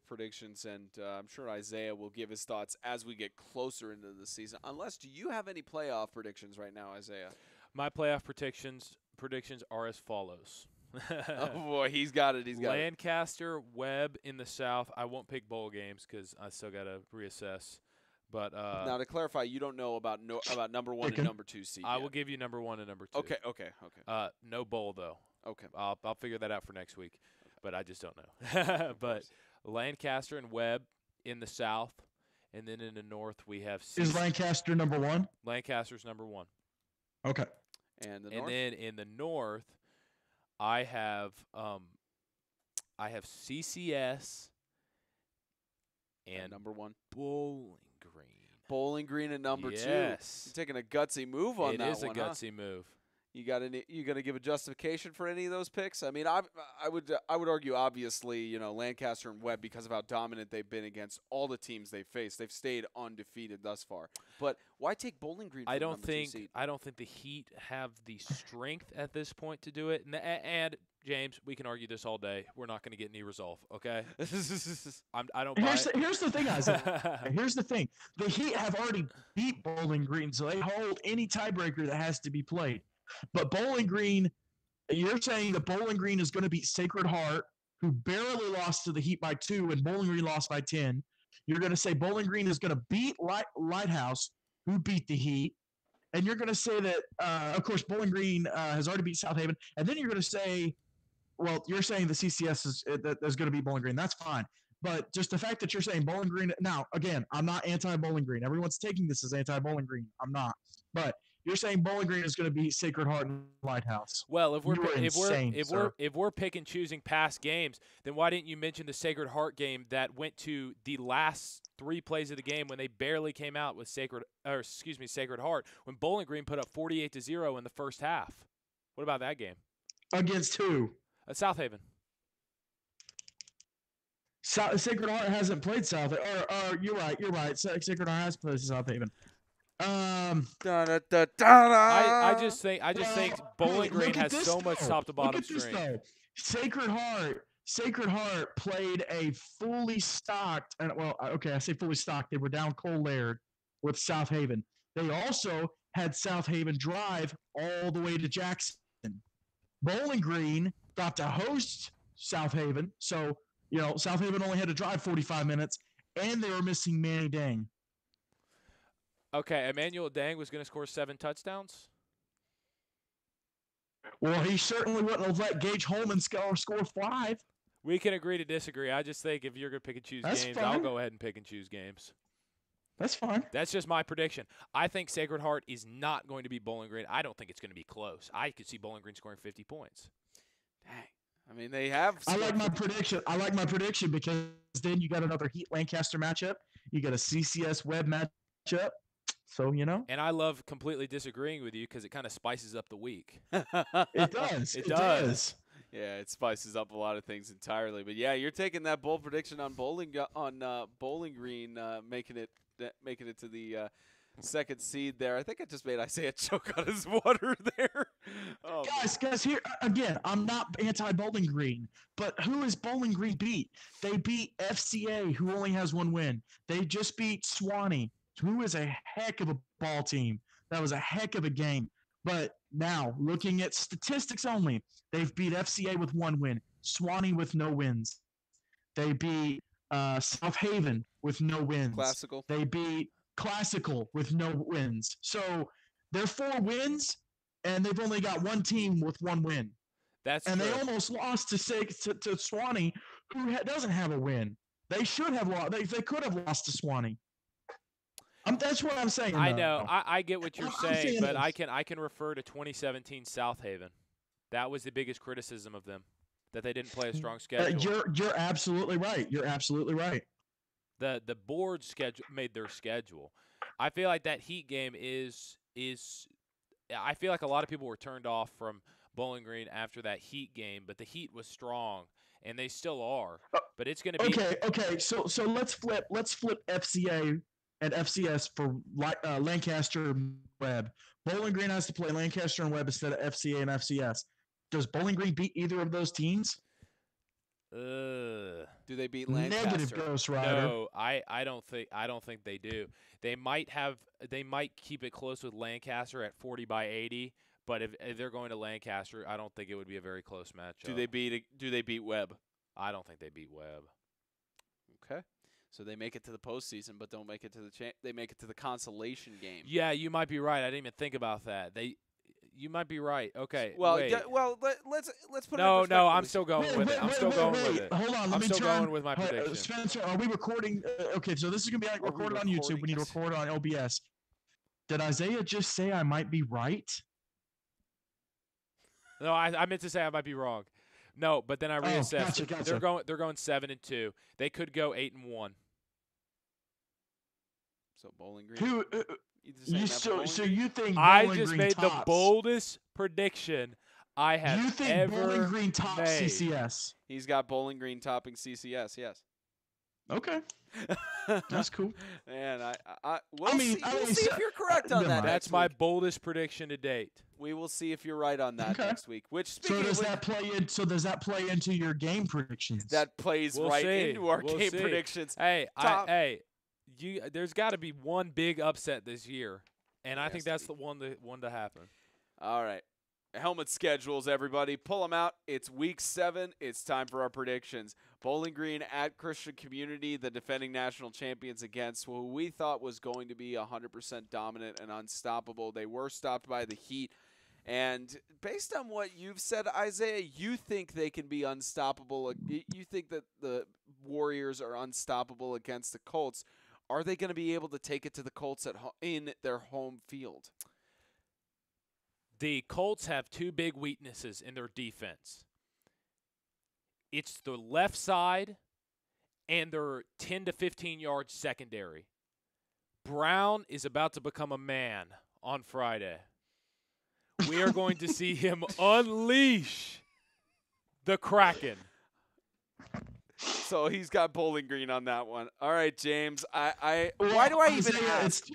predictions, and I'm sure Isaiah will give his thoughts as we get closer into the season. Unless, do you have any playoff predictions right now, Isaiah? My playoff predictions are as follows. Oh, boy, he's got it. Lancaster, Webb in the South. I won't pick bowl games because I still got to reassess. But now, to clarify, you don't know about number 1 and number 2 seed. I will give you number 1 and number 2. Okay. No bowl, though. Okay. I'll figure that out for next week, but I just don't know. But Lancaster and Webb in the South, and then in the North we have. Is Lancaster number 1? Lancaster's number 1. Okay. And then in the North, I have CCS and number 1 Bowling Green. Bowling Green at number 2. Yes. You're taking a gutsy move on that one. It is a gutsy move. You gonna give a justification for any of those picks? I mean, I would argue obviously, Lancaster and Webb, because of how dominant they've been against all the teams they've faced. They've stayed undefeated thus far. But why take Bowling Green? I don't think the Heat have the strength at this point to do it. And James, we can argue this all day. We're not going to get any resolve. Okay. I don't. Here's the thing, Isaac. Here's the thing. The Heat have already beat Bowling Green, so they hold any tiebreaker that has to be played. But Bowling Green, You're saying that Bowling Green is going to beat Sacred Heart, who barely lost to the Heat by 2, and Bowling Green lost by 10. You're going to say Bowling Green is going to beat Lighthouse, who beat the Heat. And you're going to say that, of course, Bowling Green has already beat South Haven. And then you're going to say, well, you're saying the CCS is going to beat Bowling Green. That's fine. But just the fact that you're saying Bowling Green – now, again, I'm not anti-Bowling Green. Everyone's taking this as anti-Bowling Green. I'm not. But you're saying Bowling Green is going to beat Sacred Heart and Lighthouse. Well, if we're pick and choosing past games, then why didn't you mention the Sacred Heart game that went to the last 3 plays of the game when they barely came out with Sacred Heart, when Bowling Green put up 48-0 in the first half? What about that game? Against who? South Haven. Sacred Heart hasn't played South Haven. Or you're right. Sacred Heart has played South Haven. I just think Bowling Green has so much top to bottom strength. Sacred Heart played a fully stocked, and I say fully stocked. They were down Cole Laird with South Haven. They also had South Haven drive all the way to Jackson. Bowling Green got to host South Haven, so South Haven only had to drive 45 minutes, and they were missing Manny Dang. Okay, Emmanuel Dang was going to score 7 touchdowns? Well, he certainly wouldn't have let Gage Holman score 5. We can agree to disagree. I just think if you're going to pick and choose games, fine. I'll go ahead and pick and choose games. That's fine. That's just my prediction. I think Sacred Heart is not going to be Bowling Green. I don't think it's going to be close. I could see Bowling Green scoring 50 points. Dang. I mean, they have. I like my prediction because then you got another Heat Lancaster matchup. You got a CCS Webb matchup. So, And I love completely disagreeing with you because it kind of spices up the week. It does. It does. Yeah, it spices up a lot of things entirely. But yeah, you're taking that bold prediction on Bowling Green, making it to the second seed there. I think I just made Isaiah choke on his water there. Oh, guys, here again, I'm not anti-Bowling Green, but who is Bowling Green beat? They beat FCA, who only has 1 win. They just beat Swanee, who is a heck of a ball team. That was a heck of a game. But now, looking at statistics only, they've beat FCA with 1 win, Swanee with no wins. They beat South Haven with no wins. Classical. They beat Classical with no wins. So they're 4 wins, and they've only got 1 team with 1 win. That's and true. They almost lost to Swanee, who doesn't have a win. They should have lost. They could have lost to Swanee. That's what I'm saying. I know. I get what you're saying, but I can refer to 2017 South Haven. That was the biggest criticism of them, that they didn't play a strong schedule. You're absolutely right. You're absolutely right. The board schedule made their schedule. I feel like that Heat game is. I feel like a lot of people were turned off from Bowling Green after that Heat game, but the Heat was strong, and they still are. But it's going to be okay. So let's flip FCA and FCS for Lancaster and Webb. Bowling Green has to play Lancaster and Webb instead of FCA and FCS. Does Bowling Green beat either of those teams? Do they beat Lancaster? Negative, Ghost Rider. No, I don't think they do. They might keep it close with Lancaster at 40-80, but if they're going to Lancaster, I don't think it would be a very close matchup. Do they beat Webb? I don't think they beat Webb. Okay. So they make it to the postseason, but don't make it to they make it to the consolation game. Yeah, you might be right. I didn't even think about that. You might be right. Okay. Well, wait. Let's put it in perspective. No, I'm still going with it. I'm still going with it. Hold on, I'm still going with my prediction. Spencer, are we recording? Okay, so this is gonna be recorded on YouTube. We need to record on OBS. Did Isaiah just say I might be right? No, I meant to say I might be wrong. No, but then I reassessed. Gotcha. They're going 7-2. They could go 8-1. So Bowling Green. So you think Bowling I just Green made tops. the boldest prediction I have ever You think Bowling Green tops made. CCS? He's got Bowling Green topping CCS. Yes. Okay. That's cool. Man, we'll see if you're correct on that. That's my boldest prediction to date. We will see if you're right on that next week. Does that play into your game predictions? That plays into our game predictions. Hey, there's got to be one big upset this year, and I think that's the one to happen. All right. Helmet schedules, everybody. Pull them out. It's week 7. It's time for our predictions. Bowling Green at Christian Community, the defending national champions against who we thought was going to be 100% dominant and unstoppable. They were stopped by the Heat. And based on what you've said, Isaiah, you think they can be unstoppable. You think that the Warriors are unstoppable against the Colts. Are they going to be able to take it to the Colts in their home field? The Colts have 2 big weaknesses in their defense. It's the left side and their 10 to 15 yard secondary. Brown is about to become a man on Friday. We are going to see him unleash the Kraken. So he's got Bowling Green on that one. All right, James. Why do I even ask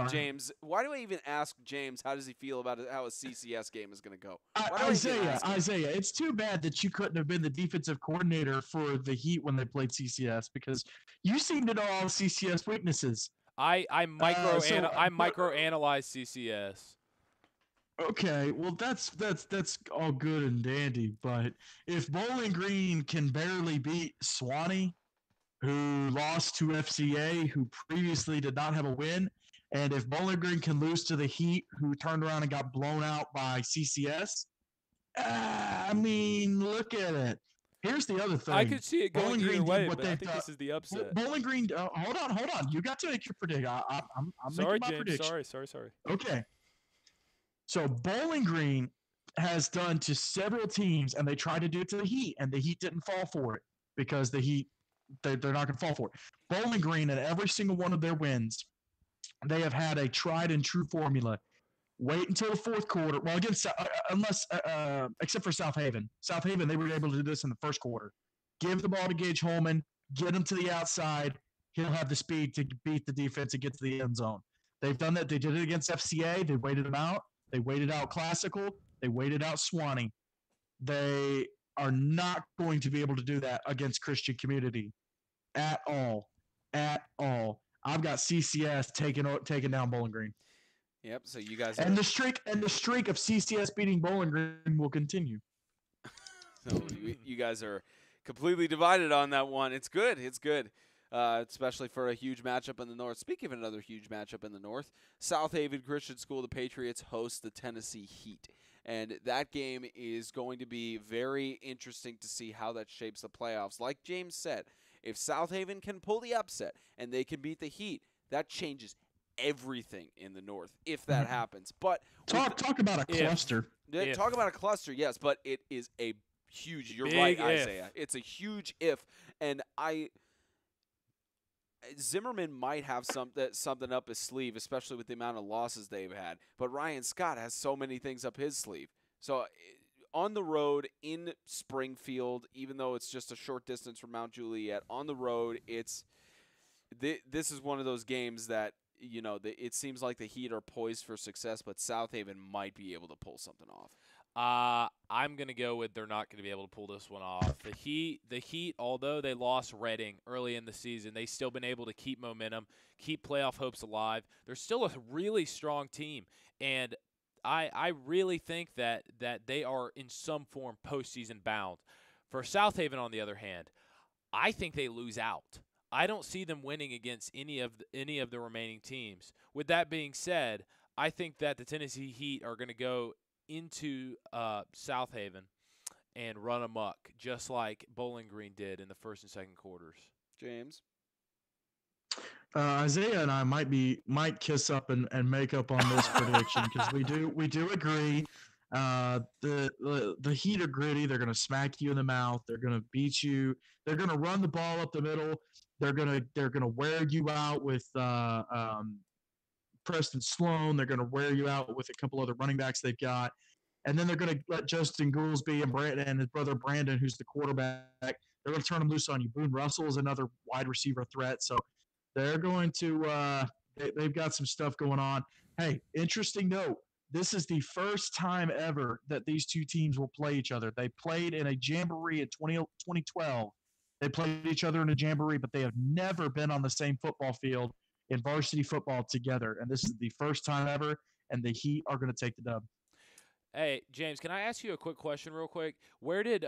James? Why do I even ask James? How does he feel about how a CCS game is going to go? Isaiah, it's too bad that you couldn't have been the defensive coordinator for the Heat when they played CCS because you seem to know all CCS weaknesses. I microanalyze CCS. Okay, well that's all good and dandy, but if Bowling Green can barely beat Swanee, who lost to FCA, who previously did not have a win, and if Bowling Green can lose to the Heat, who turned around and got blown out by CCS, I mean, look at it. Here's the other thing. I could see it going either way, but I think this is the upset. Bowling Green, hold on. You got to make your prediction. I'm sorry, making my James. prediction. Sorry. Okay. So Bowling Green has done to several teams, and they tried to do it to the Heat, and the Heat didn't fall for it because the Heat, they're not going to fall for it. Bowling Green, in every single one of their wins, they have had a tried and true formula. Wait until the fourth quarter. Well, except for South Haven. South Haven, they were able to do this in the first quarter. Give the ball to Gage Holman, get him to the outside. He'll have the speed to beat the defense and get to the end zone. They've done that. They did it against FCA. They waited them out. They waited out Classical. They waited out Swanee. They are not going to be able to do that against Christian Community at all. At all. I've got CCS taking down Bowling Green. Yep. So you guys the streak of CCS beating Bowling Green will continue. So you guys are completely divided on that one. It's good. It's good. Especially for a huge matchup in the North. Speaking of another huge matchup in the North, South Haven Christian School, the Patriots host the Tennessee Heat. And that game is going to be very interesting to see how that shapes the playoffs. Like James said, if South Haven can pull the upset and they can beat the Heat, that changes everything in the North if that happens. But talk about a cluster. Talk about a cluster, yes, but it is a huge. You're Big right, if. Isaiah. It's a huge if, and Zimmerman might have something up his sleeve, especially with the amount of losses they've had. But Ryan Scott has so many things up his sleeve. So on the road in Springfield, even though it's just a short distance from Mount Juliet, on the road, this is one of those games that it seems like the Heat are poised for success, but South Haven might be able to pull something off. I'm going to go with they're not going to be able to pull this one off. The Heat, although they lost Reading early in the season, they've still been able to keep momentum, keep playoff hopes alive. They're still a really strong team, and I really think that they are in some form postseason bound. For South Haven, on the other hand, I think they lose out. I don't see them winning against any of the remaining teams. With that being said, I think that the Tennessee Heat are going to go into South Haven and run amok, just like Bowling Green did in the first and second quarters. James? Isaiah and I might kiss up and make up on this prediction because we do agree. The Heat are gritty. They're going to smack you in the mouth. They're going to beat you. They're going to run the ball up the middle. They're going to wear you out with Preston Sloan. They're going to wear you out with a couple other running backs they've got. And then they're going to let Justin Goolsby and his brother Brandon, who's the quarterback, they're going to turn them loose on you. Boone Russell is another wide receiver threat. So they're going to they've got some stuff going on. Hey, interesting note. This is the first time ever that these two teams will play each other. They played in a jamboree in 2012. They played each other in a jamboree, but they have never been on the same football field in varsity football together. And this is the first time ever, and the Heat are going to take the dub. Hey, James, can I ask you a quick question real quick? Where did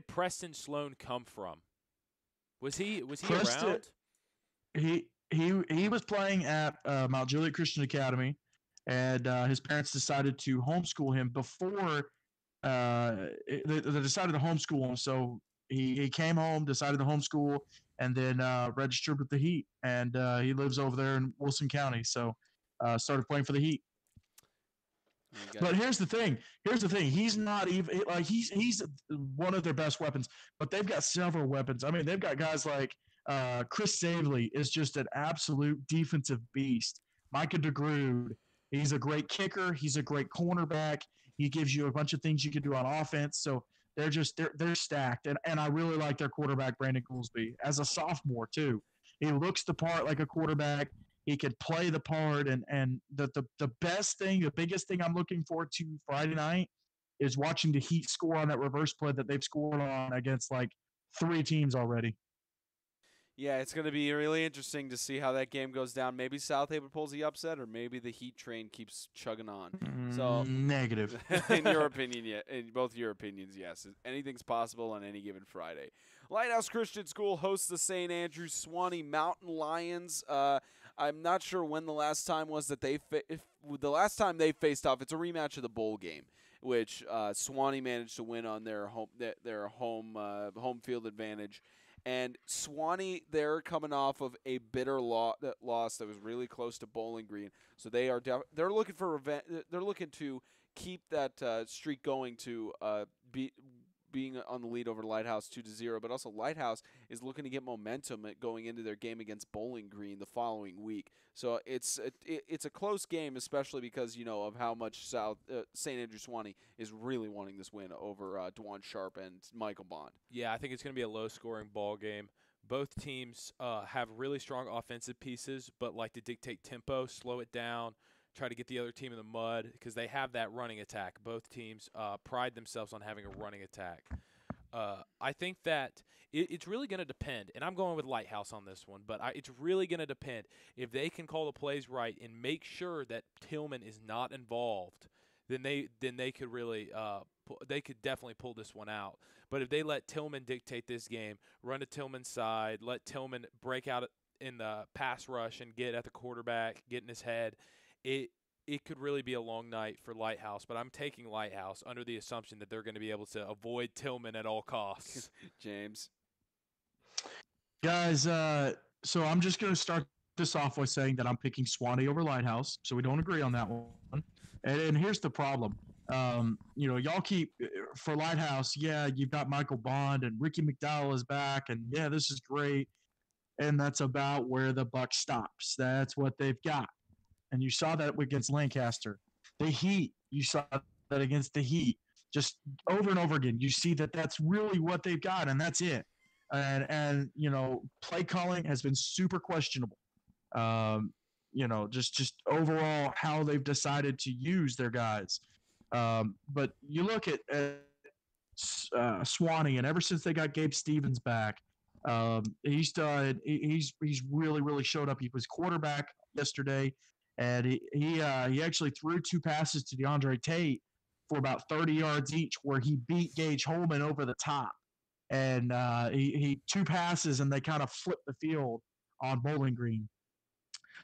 Preston Sloan come from? Was he Preston, around? he was playing at Mount Juliet Christian Academy, and his parents decided to homeschool him before they decided to homeschool him. So he came home, decided to homeschool, and then registered with the Heat, and he lives over there in Wilson County. So started playing for the Heat. But here's the thing. He's not even like he's one of their best weapons, but they've got several weapons. I mean, they've got guys like Chris Savely is just an absolute defensive beast. Micah DeGrood, he's a great kicker. He's a great cornerback. He gives you a bunch of things you can do on offense. So they're stacked, and I really like their quarterback Brandon Goolsby as a sophomore too. He looks the part like a quarterback. He could play the part, and the best thing, the biggest thing I'm looking forward to Friday night is watching the Heat score on that reverse play that they've scored on against like 3 teams already. Yeah, it's going to be really interesting to see how that game goes down. Maybe South Haven pulls the upset, or maybe the Heat train keeps chugging on. So negative. In your opinion, yeah, in both your opinions, yes, anything's possible on any given Friday. Lighthouse Christian School hosts the St. Andrews Swanee Mountain Lions. I'm not sure when the last time was that the last time they faced off. It's a rematch of the bowl game, which Swanee managed to win on their home field advantage. And Swanee, they're coming off of a bitter loss that was really close to Bowling Green. So they're looking for revenge. They're looking to keep that streak going to being on the lead over Lighthouse 2-0. But also Lighthouse is looking to get momentum going into their game against Bowling Green the following week. So it's a close game, especially because of how much St. Andrew Swanee is really wanting this win over Dwan Sharp and Michael Bond. Yeah, I think it's going to be a low-scoring ball game. Both teams have really strong offensive pieces, but like to dictate tempo, slow it down, try to get the other team in the mud because they have that running attack. Both teams pride themselves on having a running attack. I think that it's really going to depend, and I'm going with Lighthouse on this one, but it's really going to depend if they can call the plays right and make sure that Tillman is not involved. Then they could really they could definitely pull this one out. But if they let Tillman dictate this game, run to Tillman's side, let Tillman break out in the pass rush and get at the quarterback, get in his head, it could really be a long night for Lighthouse. But I'm taking Lighthouse under the assumption that they're going to be able to avoid Tillman at all costs. James. Guys, so I'm just going to start this off by saying that I'm picking Swanee over Lighthouse, so we don't agree on that one. And here's the problem. Y'all keep for Lighthouse, yeah, you've got Michael Bond and Ricky McDowell is back, and yeah, this is great. And that's about where the buck stops. That's what they've got. And you saw that against Lancaster. The Heat, you saw that against the Heat. Just over and over again, you see that that's really what they've got, and that's it. And play calling has been super questionable. Just overall how they've decided to use their guys. But you look at Swanee, and ever since they got Gabe Stevens back, he's really, really showed up. He was quarterback yesterday, and he actually threw 2 passes to DeAndre Tate for about 30 yards each, where he beat Gage Holman over the top. And he 2 passes, and they kind of flipped the field on Bowling Green.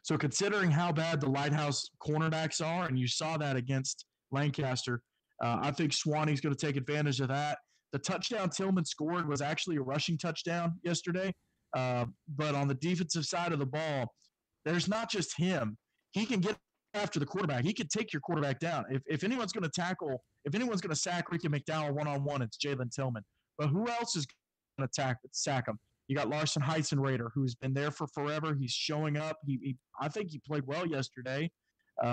So considering how bad the Lighthouse cornerbacks are, and you saw that against Lancaster, I think Swanee's going to take advantage of that. The touchdown Tillman scored was actually a rushing touchdown yesterday. But on the defensive side of the ball, there's not just him. He can get after the quarterback. He could take your quarterback down. If anyone's going to sack Ricky McDowell one-on-one, it's Jalen Tillman. But who else is going to sack him? You got Larson Heisenrader, who's been there for forever. He's showing up. I think he played well yesterday. He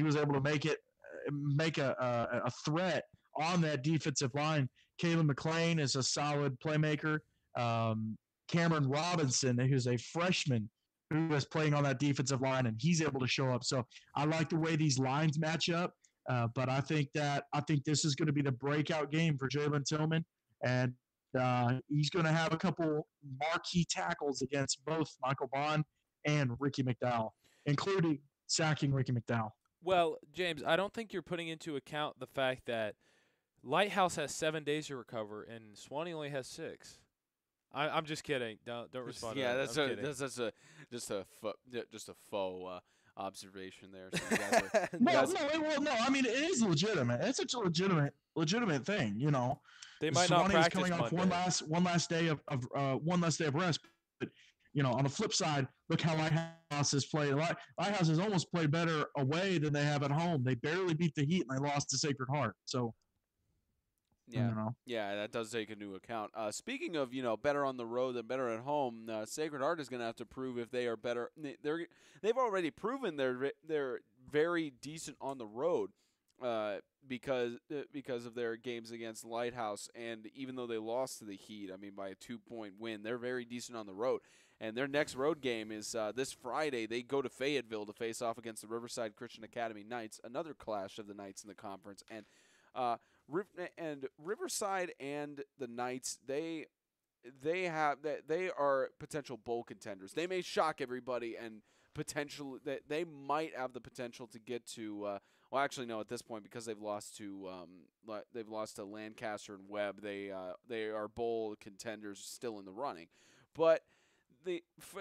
was able to make a threat on that defensive line. Caleb McLean is a solid playmaker. Cameron Robinson, who's a freshman, who is playing on that defensive line, and he's able to show up. So I like the way these lines match up. But I think this is going to be the breakout game for Jalen Tillman, and he's going to have a couple marquee tackles against both Michael Bond and Ricky McDowell, including sacking Ricky McDowell. Well, James, I don't think you're putting into account the fact that Lighthouse has 7 days to recover, and Swanee only has 6. I'm just kidding. Don't respond. Yeah, to that's that. I'm kidding. just a faux observation there. So you guys are, No. I mean, it is legitimate. It's such a legitimate thing. You know, They might Swanee not practice is coming off Monday. one last day of rest. But you know, on the flip side, look how Lighthouse has played. Lighthouse has almost played better away than they have at home. They barely beat the Heat, and they lost to Sacred Heart. So. yeah, You know. yeah, that does take into account. Speaking of better on the road than better at home, Sacred Heart is going to have to prove if they are better. They've already proven they're very decent on the road. Because of their games against Lighthouse, and even though they lost to the Heat, I mean by a 2-point win, they're very decent on the road. And their next road game is this Friday. They go to Fayetteville to face off against the Riverside Christian Academy Knights, another clash of the Knights in the conference. And Riverside and the Knights, they are potential bowl contenders. They may shock everybody, and potentially they might have the potential to get to. Well, actually, no. At this point, because they've lost to Lancaster and Webb, they are bowl contenders still in the running. But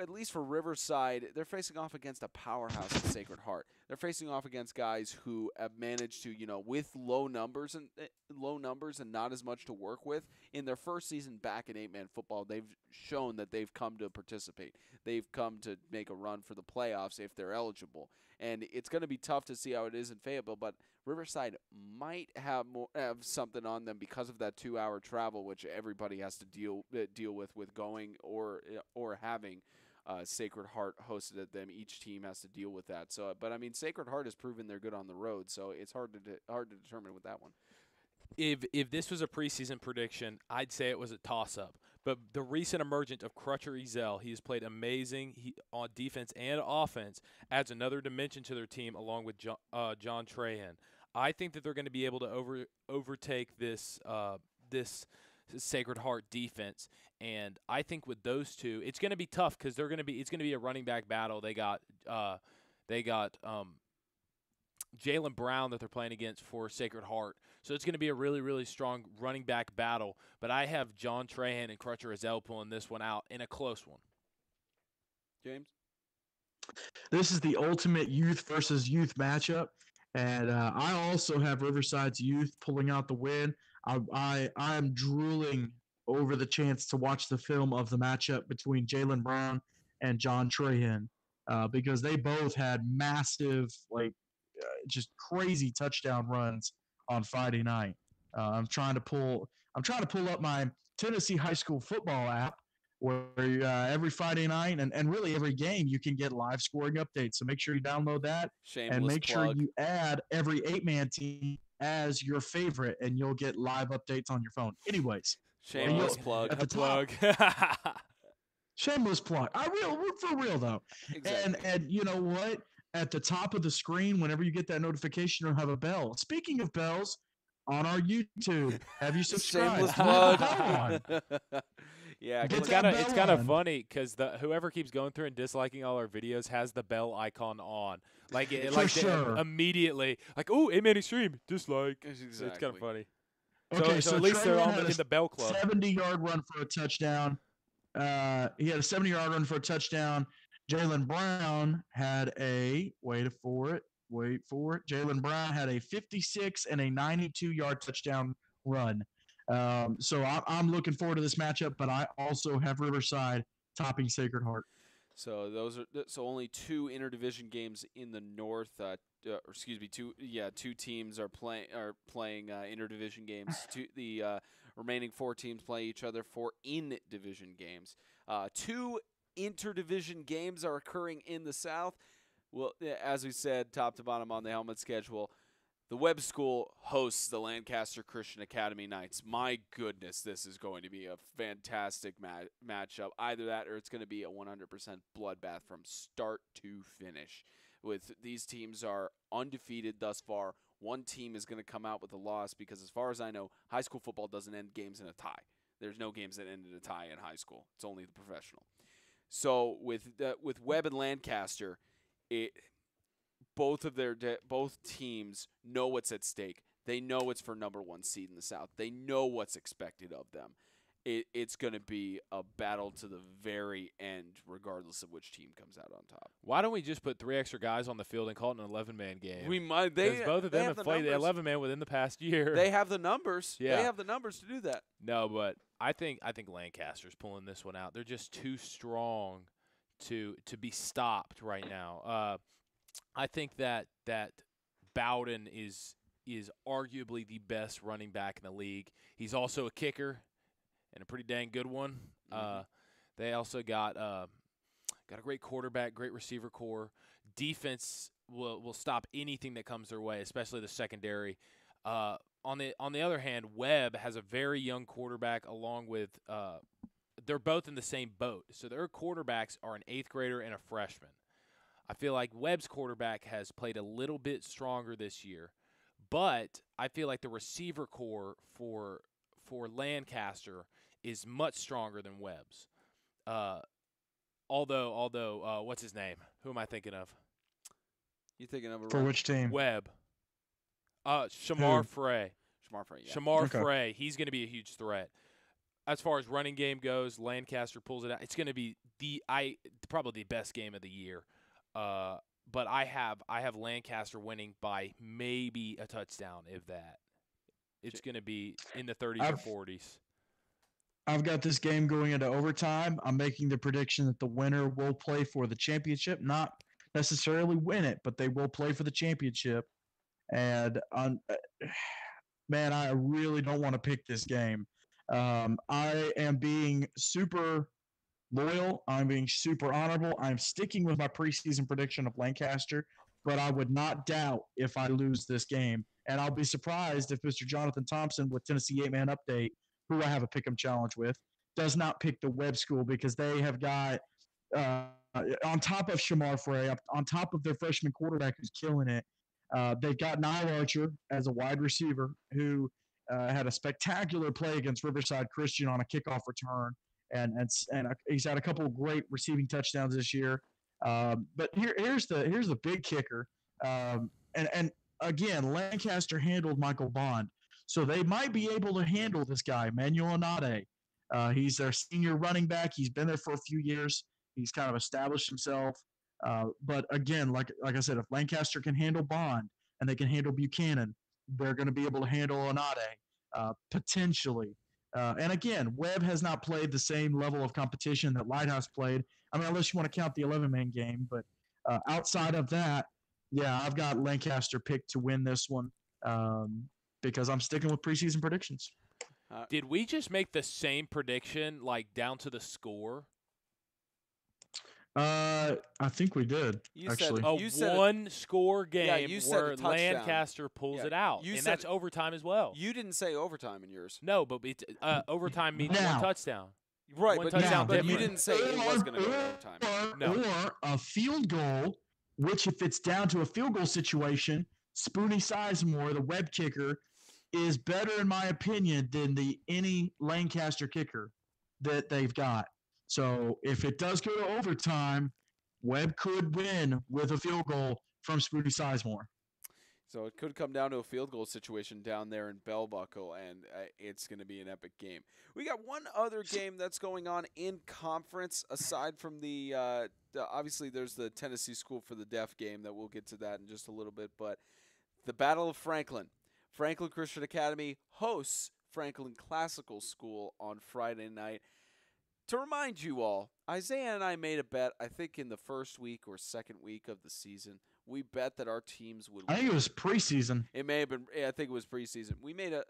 at least for Riverside, they're facing off against a powerhouse in Sacred Heart. They're facing off against guys who have managed to, with low numbers and not as much to work with. In their first season back in 8-man football, they've shown that they've come to participate. They've come to make a run for the playoffs if they're eligible. And it's going to be tough to see how it is in Fayetteville, but Riverside might have something on them because of that 2-hour travel, which everybody has to deal with going or having Sacred Heart hosted at them. Each team has to deal with that. So, but I mean, Sacred Heart has proven they're good on the road, so it's hard to determine with that one. If this was a preseason prediction, I'd say it was a toss-up. But the recent emergence of Crutcher Ezel, he has played amazing on defense and offense, adds another dimension to their team along with John Trahan. I think that they're going to be able to overtake this Sacred Heart defense, and I think with those two, it's going to be tough because it's going to be a running back battle. They got Jalen Brown that they're playing against for Sacred Heart. So it's going to be a really, really strong running back battle. But I have John Trahan and Crutcher Ezel pulling this one out in a close one. James? This is the ultimate youth versus youth matchup. And I also have Riverside's youth pulling out the win. I am drooling over the chance to watch the film of the matchup between Jalen Brown and John Trahan because they both had massive, just crazy touchdown runs on Friday night. I'm trying to pull up my Tennessee high school football app where every Friday night and really every game you can get live scoring updates. So make sure you download that. Shameless and make plug. sure you add every 8-man team as your favorite, and you'll get live updates on your phone. Anyways, shameless plug. At the plug. Shameless plug. For real though. Exactly. And you know what? At the top of the screen, whenever you get that notification, you'll have a bell. Speaking of bells, on our YouTube, have you subscribed? Shameless plug. Yeah, It's kind of funny because whoever keeps going through and disliking all our videos has the bell icon on, immediately, oh, 8-man extreme, dislike. Exactly. It's kind of funny. Okay, so at least they're all in the bell club. 70-yard run for a touchdown. He had a 70-yard run for a touchdown. Jalen Brown had wait for it. Jalen Brown had a 56 and a 92-yard touchdown run. So I'm looking forward to this matchup, but I also have Riverside topping Sacred Heart. So those are only 2 interdivision games in the North. Two teams are playing interdivision games. The remaining 4 teams play each other for in-division games. 2 interdivision games are occurring in the South. Well, as we said, top to bottom on the helmet schedule, the Webb School hosts the Lancaster Christian Academy Knights. My goodness, this is going to be a fantastic matchup. Either that or it's going to be a 100% bloodbath from start to finish. With these teams are undefeated thus far. One team is going to come out with a loss because, as far as I know, high school football doesn't end games in a tie. There's no games that end in a tie in high school. It's only the professional. So with Webb and Lancaster, both teams know what's at stake. They know it's for number 1 seed in the South. They know what's expected of them. It's going to be a battle to the very end, regardless of which team comes out on top. Why don't we just put 3 extra guys on the field and call it an 11-man game? We might. Because both of them have played the 11-man within the past year. They have the numbers. Yeah. They have the numbers to do that. No, but I think Lancaster's pulling this one out. They're just too strong to be stopped right now. I think that Bowden is arguably the best running back in the league. He's also a kicker. And a pretty dang good one. They also got a great quarterback, great receiver core. Defense will stop anything that comes their way, especially the secondary. On the other hand, Webb has a very young quarterback along with they're both in the same boat. So their quarterbacks are an 8th grader and a freshman. I feel like Webb's quarterback has played a little bit stronger this year, but I feel like the receiver core for Lancaster is much stronger than Webb's. Although, what's his name? Who am I thinking of? You thinking of for which team? Webb. Shamar Frey. Shamar Frey. Yeah. Shamar Frey. He's going to be a huge threat. As far as running game goes, Lancaster pulls it out. It's going to be probably the best game of the year. But I have Lancaster winning by maybe a touchdown, if that. It's going to be in the 30s or 40s. I've got this game going into overtime. I'm making the prediction that the winner will play for the championship, not necessarily win it, but they will play for the championship. And, man, I really don't want to pick this game. I am being super loyal. I'm being super honorable. I'm sticking with my preseason prediction of Lancaster, but I would not doubt if I lose this game. And I'll be surprised if Mr. Jonathan Thompson with Tennessee 8-Man Update, who I have a pick'em challenge with, does not pick the Webb School because they have got, on top of Shamar Frey, on top of their freshman quarterback who's killing it, they've got Niall Archer as a wide receiver who had a spectacular play against Riverside Christian on a kickoff return, and he's had a couple of great receiving touchdowns this year. But here's the big kicker, and again, Lancaster handled Michael Bond. So they might be able to handle this guy, Manuel Anade. He's their senior running back. He's been there for a few years. He's kind of established himself. But again, like I said, if Lancaster can handle Bond and they can handle Buchanan, they're going to be able to handle Anade potentially. And again, Webb has not played the same level of competition that Lighthouse played. I mean, unless you want to count the 11-man game. But outside of that, yeah, I've got Lancaster picked to win this one. Because I'm sticking with preseason predictions. Did we just make the same prediction, like down to the score? I think we did. Actually, a one-score game where Lancaster pulls it out, and that's overtime as well. You didn't say overtime in yours. No, but overtime means one touchdown. Right, one but touchdown you didn't say it was going to go to overtime. Or a field goal, which if it's down to a field goal situation, Spoonie Sizemore, the Webb kicker, is better, in my opinion, than any Lancaster kicker that they've got. So if it does go to overtime, Webb could win with a field goal from Spoonie Sizemore. So it could come down to a field goal situation down there in Bell Buckle, and it's going to be an epic game. We got one other game that's going on in conference, aside from the obviously there's the Tennessee School for the Deaf game that we'll get to that in just a little bit, but the Battle of Franklin. Franklin Christian Academy hosts Franklin Classical School on Friday night. To remind you all, Isaiah and I made a bet, I think in the first week or second week of the season. We bet that our teams would win. I think it was preseason. It may have been. I think it was preseason. We made a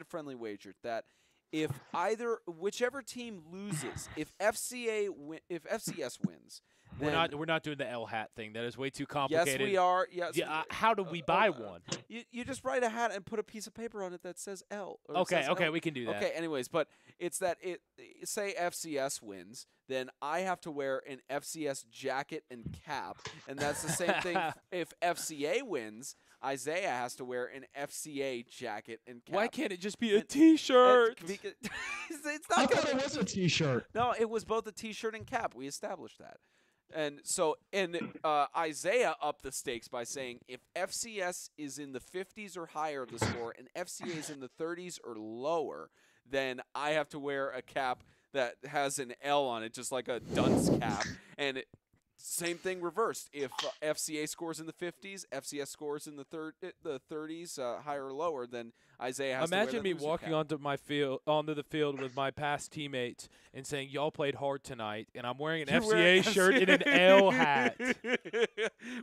friendly wager that if whichever team loses, if FCS wins, we're not doing the L hat thing. That is way too complicated. Yes, we are. Yes. Yeah, how do we buy one? You just write a hat and put a piece of paper on it that says L. Okay, we can do that. Okay, anyways, but it's that say FCS wins, then I have to wear an FCS jacket and cap, and that's the same thing. If FCA wins, Isaiah has to wear an FCA jacket and cap. Why can't it just be a T-shirt? It's not. I thought it was a T-shirt. No, it was both a T-shirt and cap. We established that. And so, Isaiah upped the stakes by saying if FCS is in the 50s or higher of the score and FCA is in the 30s or lower, then I have to wear a cap that has an L on it, just like a dunce cap. And same thing reversed. If FCA scores in the 50s, FCS scores in the 30s, higher or lower, then Isaiah has Imagine to wear me that loser walking cap. onto the field with my past teammates and saying, "Y'all played hard tonight," and I'm wearing an You're FCA wearing shirt and an L hat.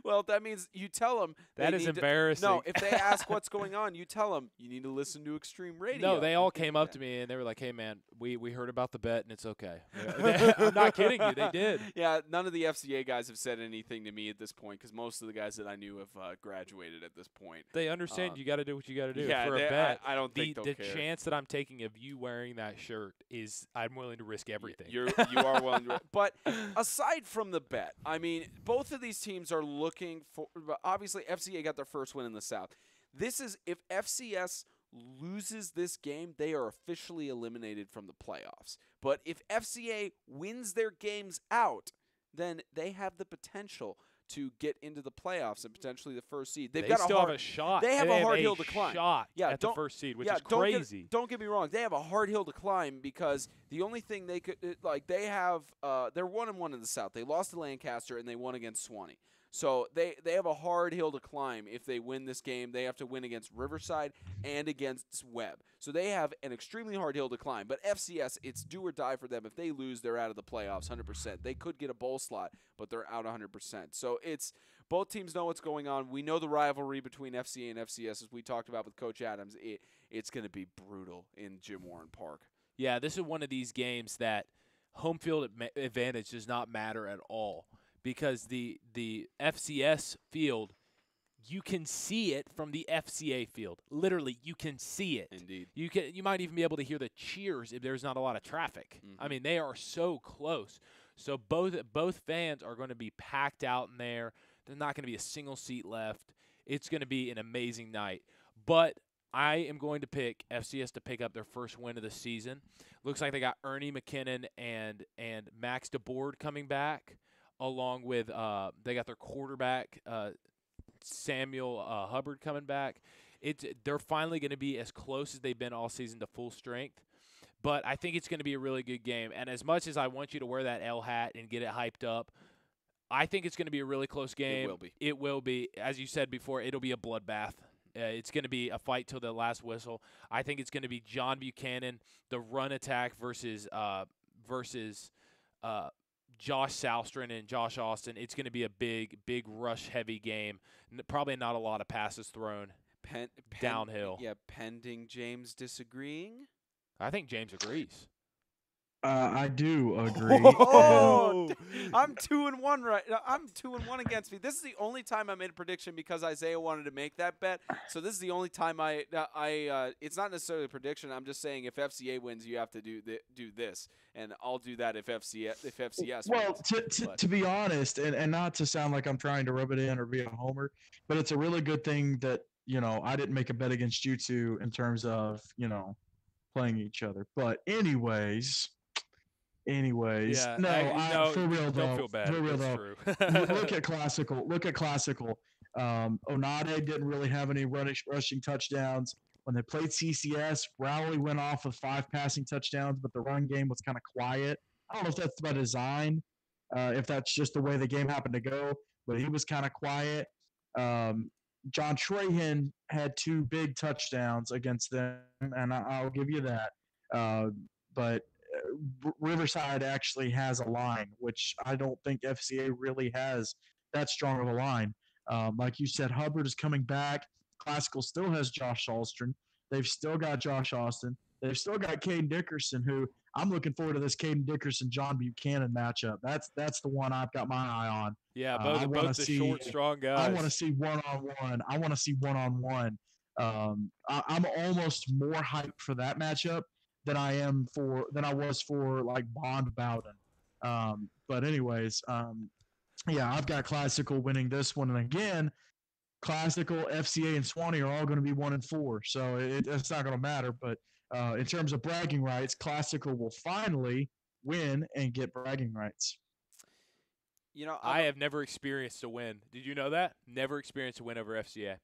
Well, that means you tell them. That is embarrassing. No, if they ask what's going on, you tell them you need to listen to Extreme Radio. No, they all came up to me and they were like, "Hey, man, we heard about the bet and it's okay." I'm not kidding you. They did. Yeah, none of the FCA guys have said anything to me at this point because most of the guys that I knew have graduated at this point. They understand you got to do what you got to do Yeah, for a bet. I don't think they'll the care. chance that I'm taking of you wearing that shirt is I'm willing to risk everything. You are willing to. But aside from the bet, I mean, both of these teams are looking for. Obviously, FCA got their first win in the South. This is if FCS loses this game, they are officially eliminated from the playoffs. But if FCA wins their games out, then they have the potential to get into the playoffs and potentially the first seed. They still have a shot. They have a hard hill to climb. Shot Yeah, at the first seed, which is don't crazy. Don't get me wrong. They have a hard hill to climb because the only thing they could they have they're 1-1 in the South. They lost to Lancaster and they won against Swanee. So they have a hard hill to climb if they win this game. They have to win against Riverside and against Webb. So they have an extremely hard hill to climb. But FCS, it's do or die for them. If they lose, they're out of the playoffs 100%. They could get a bowl slot, but they're out 100%. So it's both teams know what's going on. We know the rivalry between FCA and FCS, as we talked about with Coach Adams. It's going to be brutal in Jim Warren Park. Yeah, this is one of these games that home field advantage does not matter at all. Because the FCS field, you can see it from the FCA field. Literally, you can see it. Indeed. You might even be able to hear the cheers if there's not a lot of traffic. Mm-hmm. I mean, they are so close. So both fans are going to be packed out in there. There's not going to be a single seat left. It's going to be an amazing night. But I am going to pick FCS to pick up their first win of the season. Looks like they got Ernie McKinnon and Max DeBoard coming back. Along with they got their quarterback Samuel Hubbard coming back. They're finally going to be as close as they've been all season to full strength. But I think it's going to be a really good game. And as much as I want you to wear that L hat and get it hyped up, I think it's going to be a really close game. It will be. It will be. As you said before, it'll be a bloodbath. It's going to be a fight till the last whistle. I think it's going to be John Buchanan, the run attack versus Josh Salstron and Josh Austin. It's going to be a big rush-heavy game. Probably not a lot of passes thrown downhill. Yeah, pending James disagreeing. I think James agrees. I do agree. Oh, I'm 2-1 right. I'm 2-1 against me. This is the only time I made a prediction because Isaiah wanted to make that bet. So this is the only time I it's not necessarily a prediction. I'm just saying if FCA wins, you have to do this, and I'll do that if FCS. Well, wins. to be honest, and not to sound like I'm trying to rub it in or be a homer, but it's a really good thing that I didn't make a bet against you two in terms of playing each other. But anyways, yeah, no, for real don't though. feel bad. For real That's though. true. Look at Classical. Onade didn't really have any rushing touchdowns. When they played CCS, Rowley went off with 5 passing touchdowns, but the run game was kind of quiet. I don't know if that's by design, if that's just the way the game happened to go, but he was kind of quiet. John Trahan had 2 big touchdowns against them, and I'll give you that. But Riverside actually has a line, which I don't think FCA really has that strong of a line. Like you said, Hubbard is coming back. Classical still has Josh Alstron. They've still got Josh Austin. They've still got Caden Dickerson, who I'm looking forward to this Caden Dickerson-John Buchanan matchup. That's the one I've got my eye on. Yeah, both the short, strong guys. I want to see one-on-one. I'm almost more hyped for that matchup than I was for like Bond Bowden. But anyways, yeah, I've got Classical winning this one, and again, Classical, FCA, and Swanee are all going to be 1-4, so it's not going to matter. But in terms of bragging rights, Classical will finally win and get bragging rights. I have never experienced a win. Did you know that? Never experienced a win over FCA.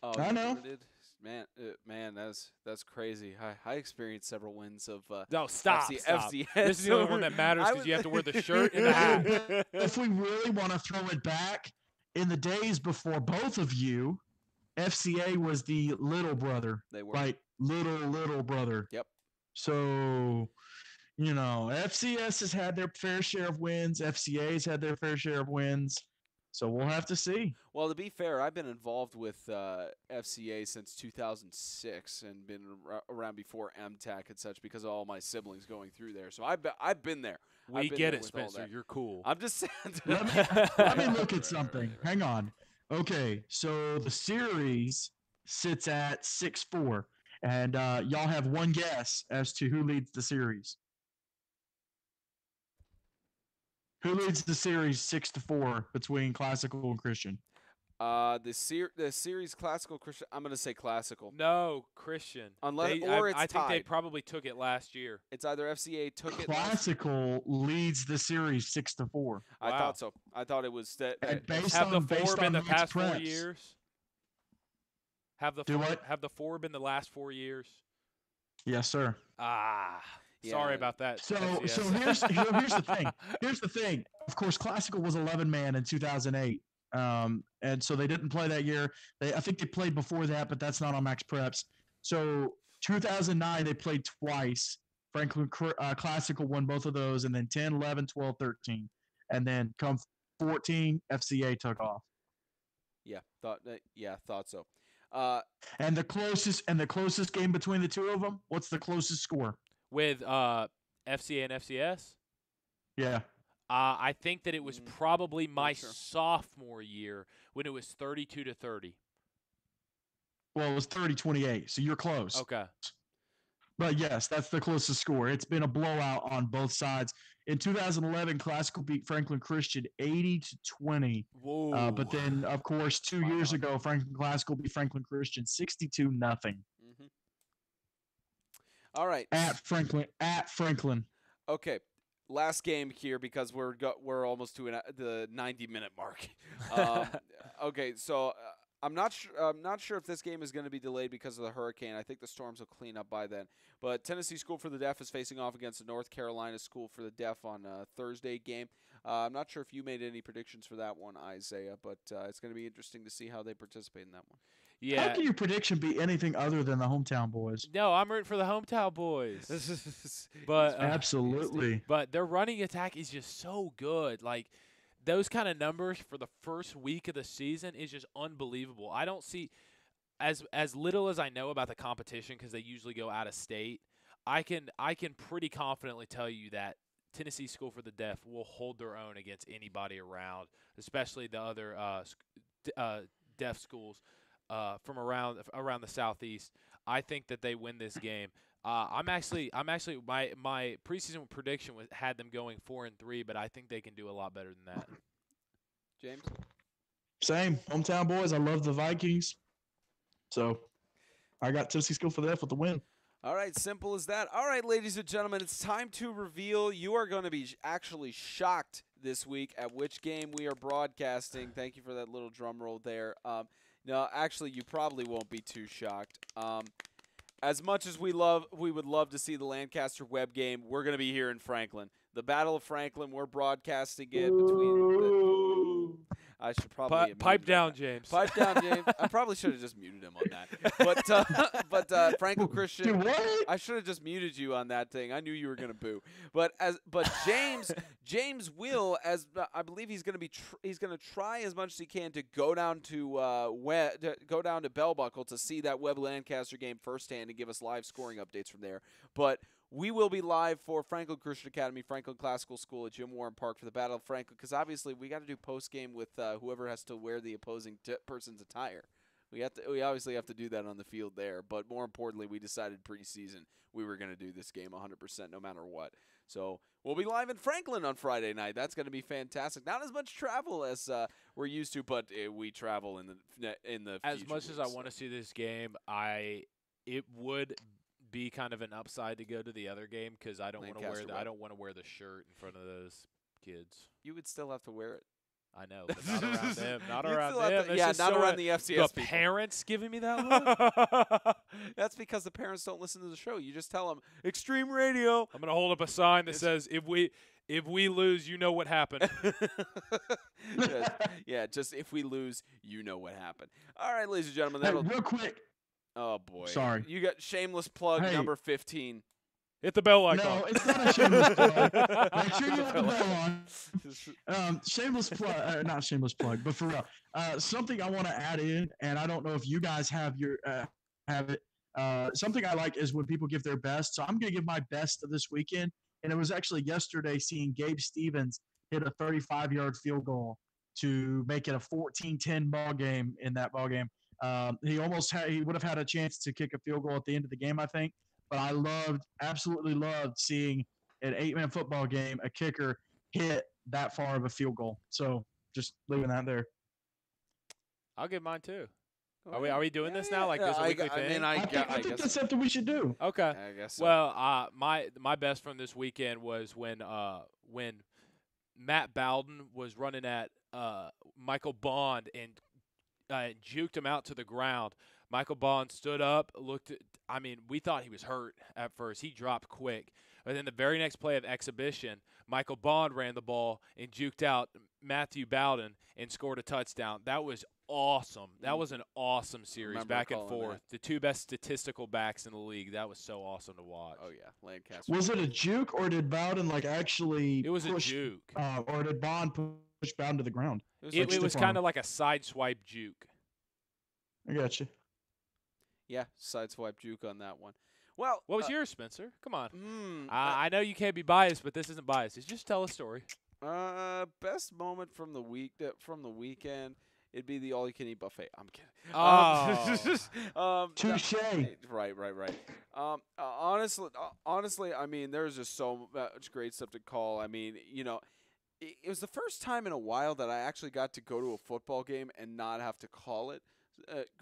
I know. Did? Man, that's crazy. I experienced several wins of. No, stop. FCS. This is the only one that matters because you have to wear the shirt and the hat. If we really want to throw it back, in the days before both of you, FCA was the little brother. They were. Like little brother. Yep. So, FCS has had their fair share of wins. FCA's had their fair share of wins. So we'll have to see. Well, to be fair, I've been involved with FCA since 2006 and been around before MTAC and such because of all my siblings going through there. So I've been there. We get it, Spencer. You're cool. I'm just saying. Let me look at something. Hang on. Okay, so the series sits at 6-4, and y'all have one guess as to who leads the series. Who leads the series 6-4 between Classical and Christian? The series Classical Christian. I'm going to say Classical. No, Christian. I think they probably took it last year. It's either FCA took it. Classical leads the series 6-4. I thought so. I thought it was that. Have the four been the past 4 years? Have the four been the last 4 years? Yes, sir. Yeah. Sorry about that. So here's the thing. Here's the thing. Of course, Classical was 11-man in 2008, and so they didn't play that year. I think they played before that, but that's not on Max Preps. So 2009 they played twice. Franklin Classical won both of those, and then 10, 11, 12, 13, and then come 14, FCA took off. Thought so. And the closest game between the two of them. What's the closest score? With FCA and FCS? Yeah. I think that it was probably my sophomore year when it was 32-30. Well, it was 30-28, so you're close. Okay. But yes, that's the closest score. It's been a blowout on both sides. In 2011, Classical beat Franklin Christian 80-20. Whoa. But then, of course, 2 years ago, Franklin Classical beat Franklin Christian 62-0. Mm-hmm. All right. At Franklin. Okay. Last game here because we're almost to the 90-minute mark. Okay, so I'm not sure if this game is going to be delayed because of the hurricane. I think the storms will clean up by then. But Tennessee School for the Deaf is facing off against the North Carolina School for the Deaf on a Thursday game. I'm not sure if you made any predictions for that one, Isaiah, but it's going to be interesting to see how they participate in that one. Yeah. How can your prediction be anything other than the hometown boys? No, I'm rooting for the hometown boys. But absolutely. But their running attack is just so good. Like those kind of numbers for the first week of the season is just unbelievable. I don't see as little as I know about the competition because they usually go out of state. I can pretty confidently tell you that Tennessee School for the Deaf will hold their own against anybody around, especially the other deaf schools. From around the Southeast, I think that they win this game. I'm actually my preseason prediction had them going 4-3, but I think they can do a lot better than that. James? Same. Hometown boys. I love the Vikings. So I got Tennessee School for the Deaf with the win. All right, simple as that. All right, ladies and gentlemen, it's time to reveal. You are going to be actually shocked this week at which game we are broadcasting. Thank you for that little drum roll there. No, actually, you probably won't be too shocked. As much as we would love to see the Lancaster web game, we're going to be here in Franklin. The Battle of Franklin, we're broadcasting it between I should probably pipe down, James. Pipe down, James. I probably should have just muted him on that. But Franklin Christian, what? I should have just muted you on that thing. I knew you were going to boo. But James will, as I believe he's going to be he's going to try as much as he can to go down to Bell Buckle to see that Webb Lancaster game firsthand and give us live scoring updates from there. But we will be live for Franklin Christian Academy, Franklin Classical School at Jim Warren Park for the Battle of Franklin, because obviously we got to do post-game with whoever has to wear the opposing person's attire. We obviously have to do that on the field there, but more importantly, we decided preseason we were going to do this game 100% no matter what. So we'll be live in Franklin on Friday night. That's going to be fantastic. Not as much travel as we're used to, but we travel in the as future much weeks, as I want to see this game, it would be kind of an upside to go to the other game because I don't want to wear the shirt in front of those kids. You would still have to wear it. I know, but not around them. Not You'd around still have them. to- That's yeah, just not so around the FCS The people. parents giving me that look? That's because the parents don't listen to the show. You just tell them, Extreme Radio. I'm gonna hold up a sign that says, "If we lose, you know what happened." Yeah, just if we lose, you know what happened. All right, ladies and gentlemen. Hey, That'll. real quick. Oh, boy. Sorry. You got shameless plug Hey. number 15. Hit the bell icon. No, it's not a shameless plug. Make sure you have the bell on. Shameless plug, not shameless plug, but for real. Something I want to add in, and I don't know if you guys have it. Something I like is when people give their best. So I'm going to give my best of this weekend, and it was actually yesterday seeing Gabe Stevens hit a 35-yard field goal to make it a 14-10 ball game in that ball game. He would have had a chance to kick a field goal at the end of the game, I think. But I absolutely loved seeing an 8-man football game, a kicker hit that far of a field goal. So just leaving that there. I'll give mine too. Are we doing this now? Like this weekly thing? I think that's something we should do. Okay. I guess so. Well, my best from this weekend was when Matt Bowden was running at Michael Bond and juked him out to the ground. Michael Bond stood up, we thought he was hurt at first. He dropped quick. But then the very next play of exhibition, Michael Bond ran the ball and juked out Matthew Bowden and scored a touchdown. That was awesome. That was an awesome series, back and forth. The two best statistical backs in the league. That was so awesome to watch. Oh, yeah. Lancaster. Was it a juke, or did Bowden actually It was a juke. Or did Bond push Bowden to the ground? It was kind of like a side swipe juke. I got you. Yeah, sideswipe juke on that one. Well, what was yours, Spencer? Come on. I know you can't be biased, but this isn't biased. It's just tell a story. Best moment from the weekend, it'd be the all-you-can-eat buffet. I'm kidding. Touche. Right. Honestly, I mean, there's just so much great stuff to call. I mean, it was the first time in a while that I actually got to go to a football game and not have to call it.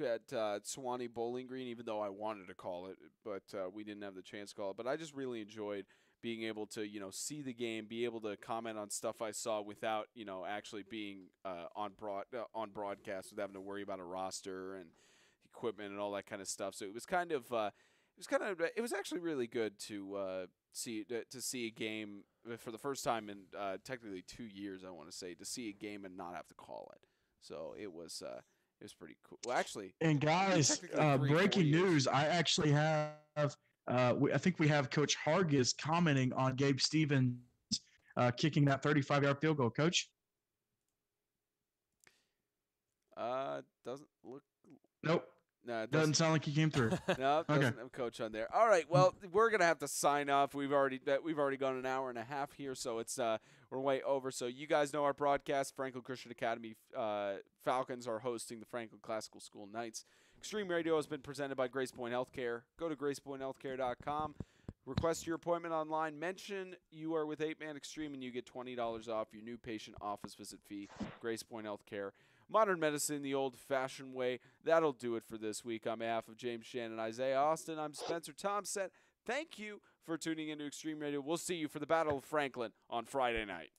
At Swanee Bowling Green, even though I wanted to call it, but we didn't have the chance to call it. But I just really enjoyed being able to, see the game, be able to comment on stuff I saw without, actually being on broadcast, with having to worry about a roster and equipment and all that kind of stuff. So it was it was actually really good to see a game for the first time in technically 2 years. I want to say, to see a game and not have to call it. So it was pretty cool. Well, actually, and guys, breaking news! I actually have. I think we have Coach Hargis commenting on Gabe Stevens kicking that 35-yard field goal. Coach. Doesn't look. Nope. No, it doesn't sound like he came through. No, it doesn't have Coach on there. All right, well, we're gonna have to sign off. We've already gone an hour and a half here, so it's we're way over. So you guys know our broadcast. Franklin Christian Academy Falcons are hosting the Franklin Classical School Knights. Extreme Radio has been presented by GracePointe Healthcare. Go to GracePointeHealthcare.com. Request your appointment online. Mention you are with 8-Man Extreme, and you get $20 off your new patient office visit fee. GracePointe Healthcare. Modern medicine the old-fashioned way. That'll do it for this week. On behalf of James Shannon, Isaiah Austin, I'm Spencer Thompson. Thank you for tuning into Extreme Radio. We'll see you for the Battle of Franklin on Friday night.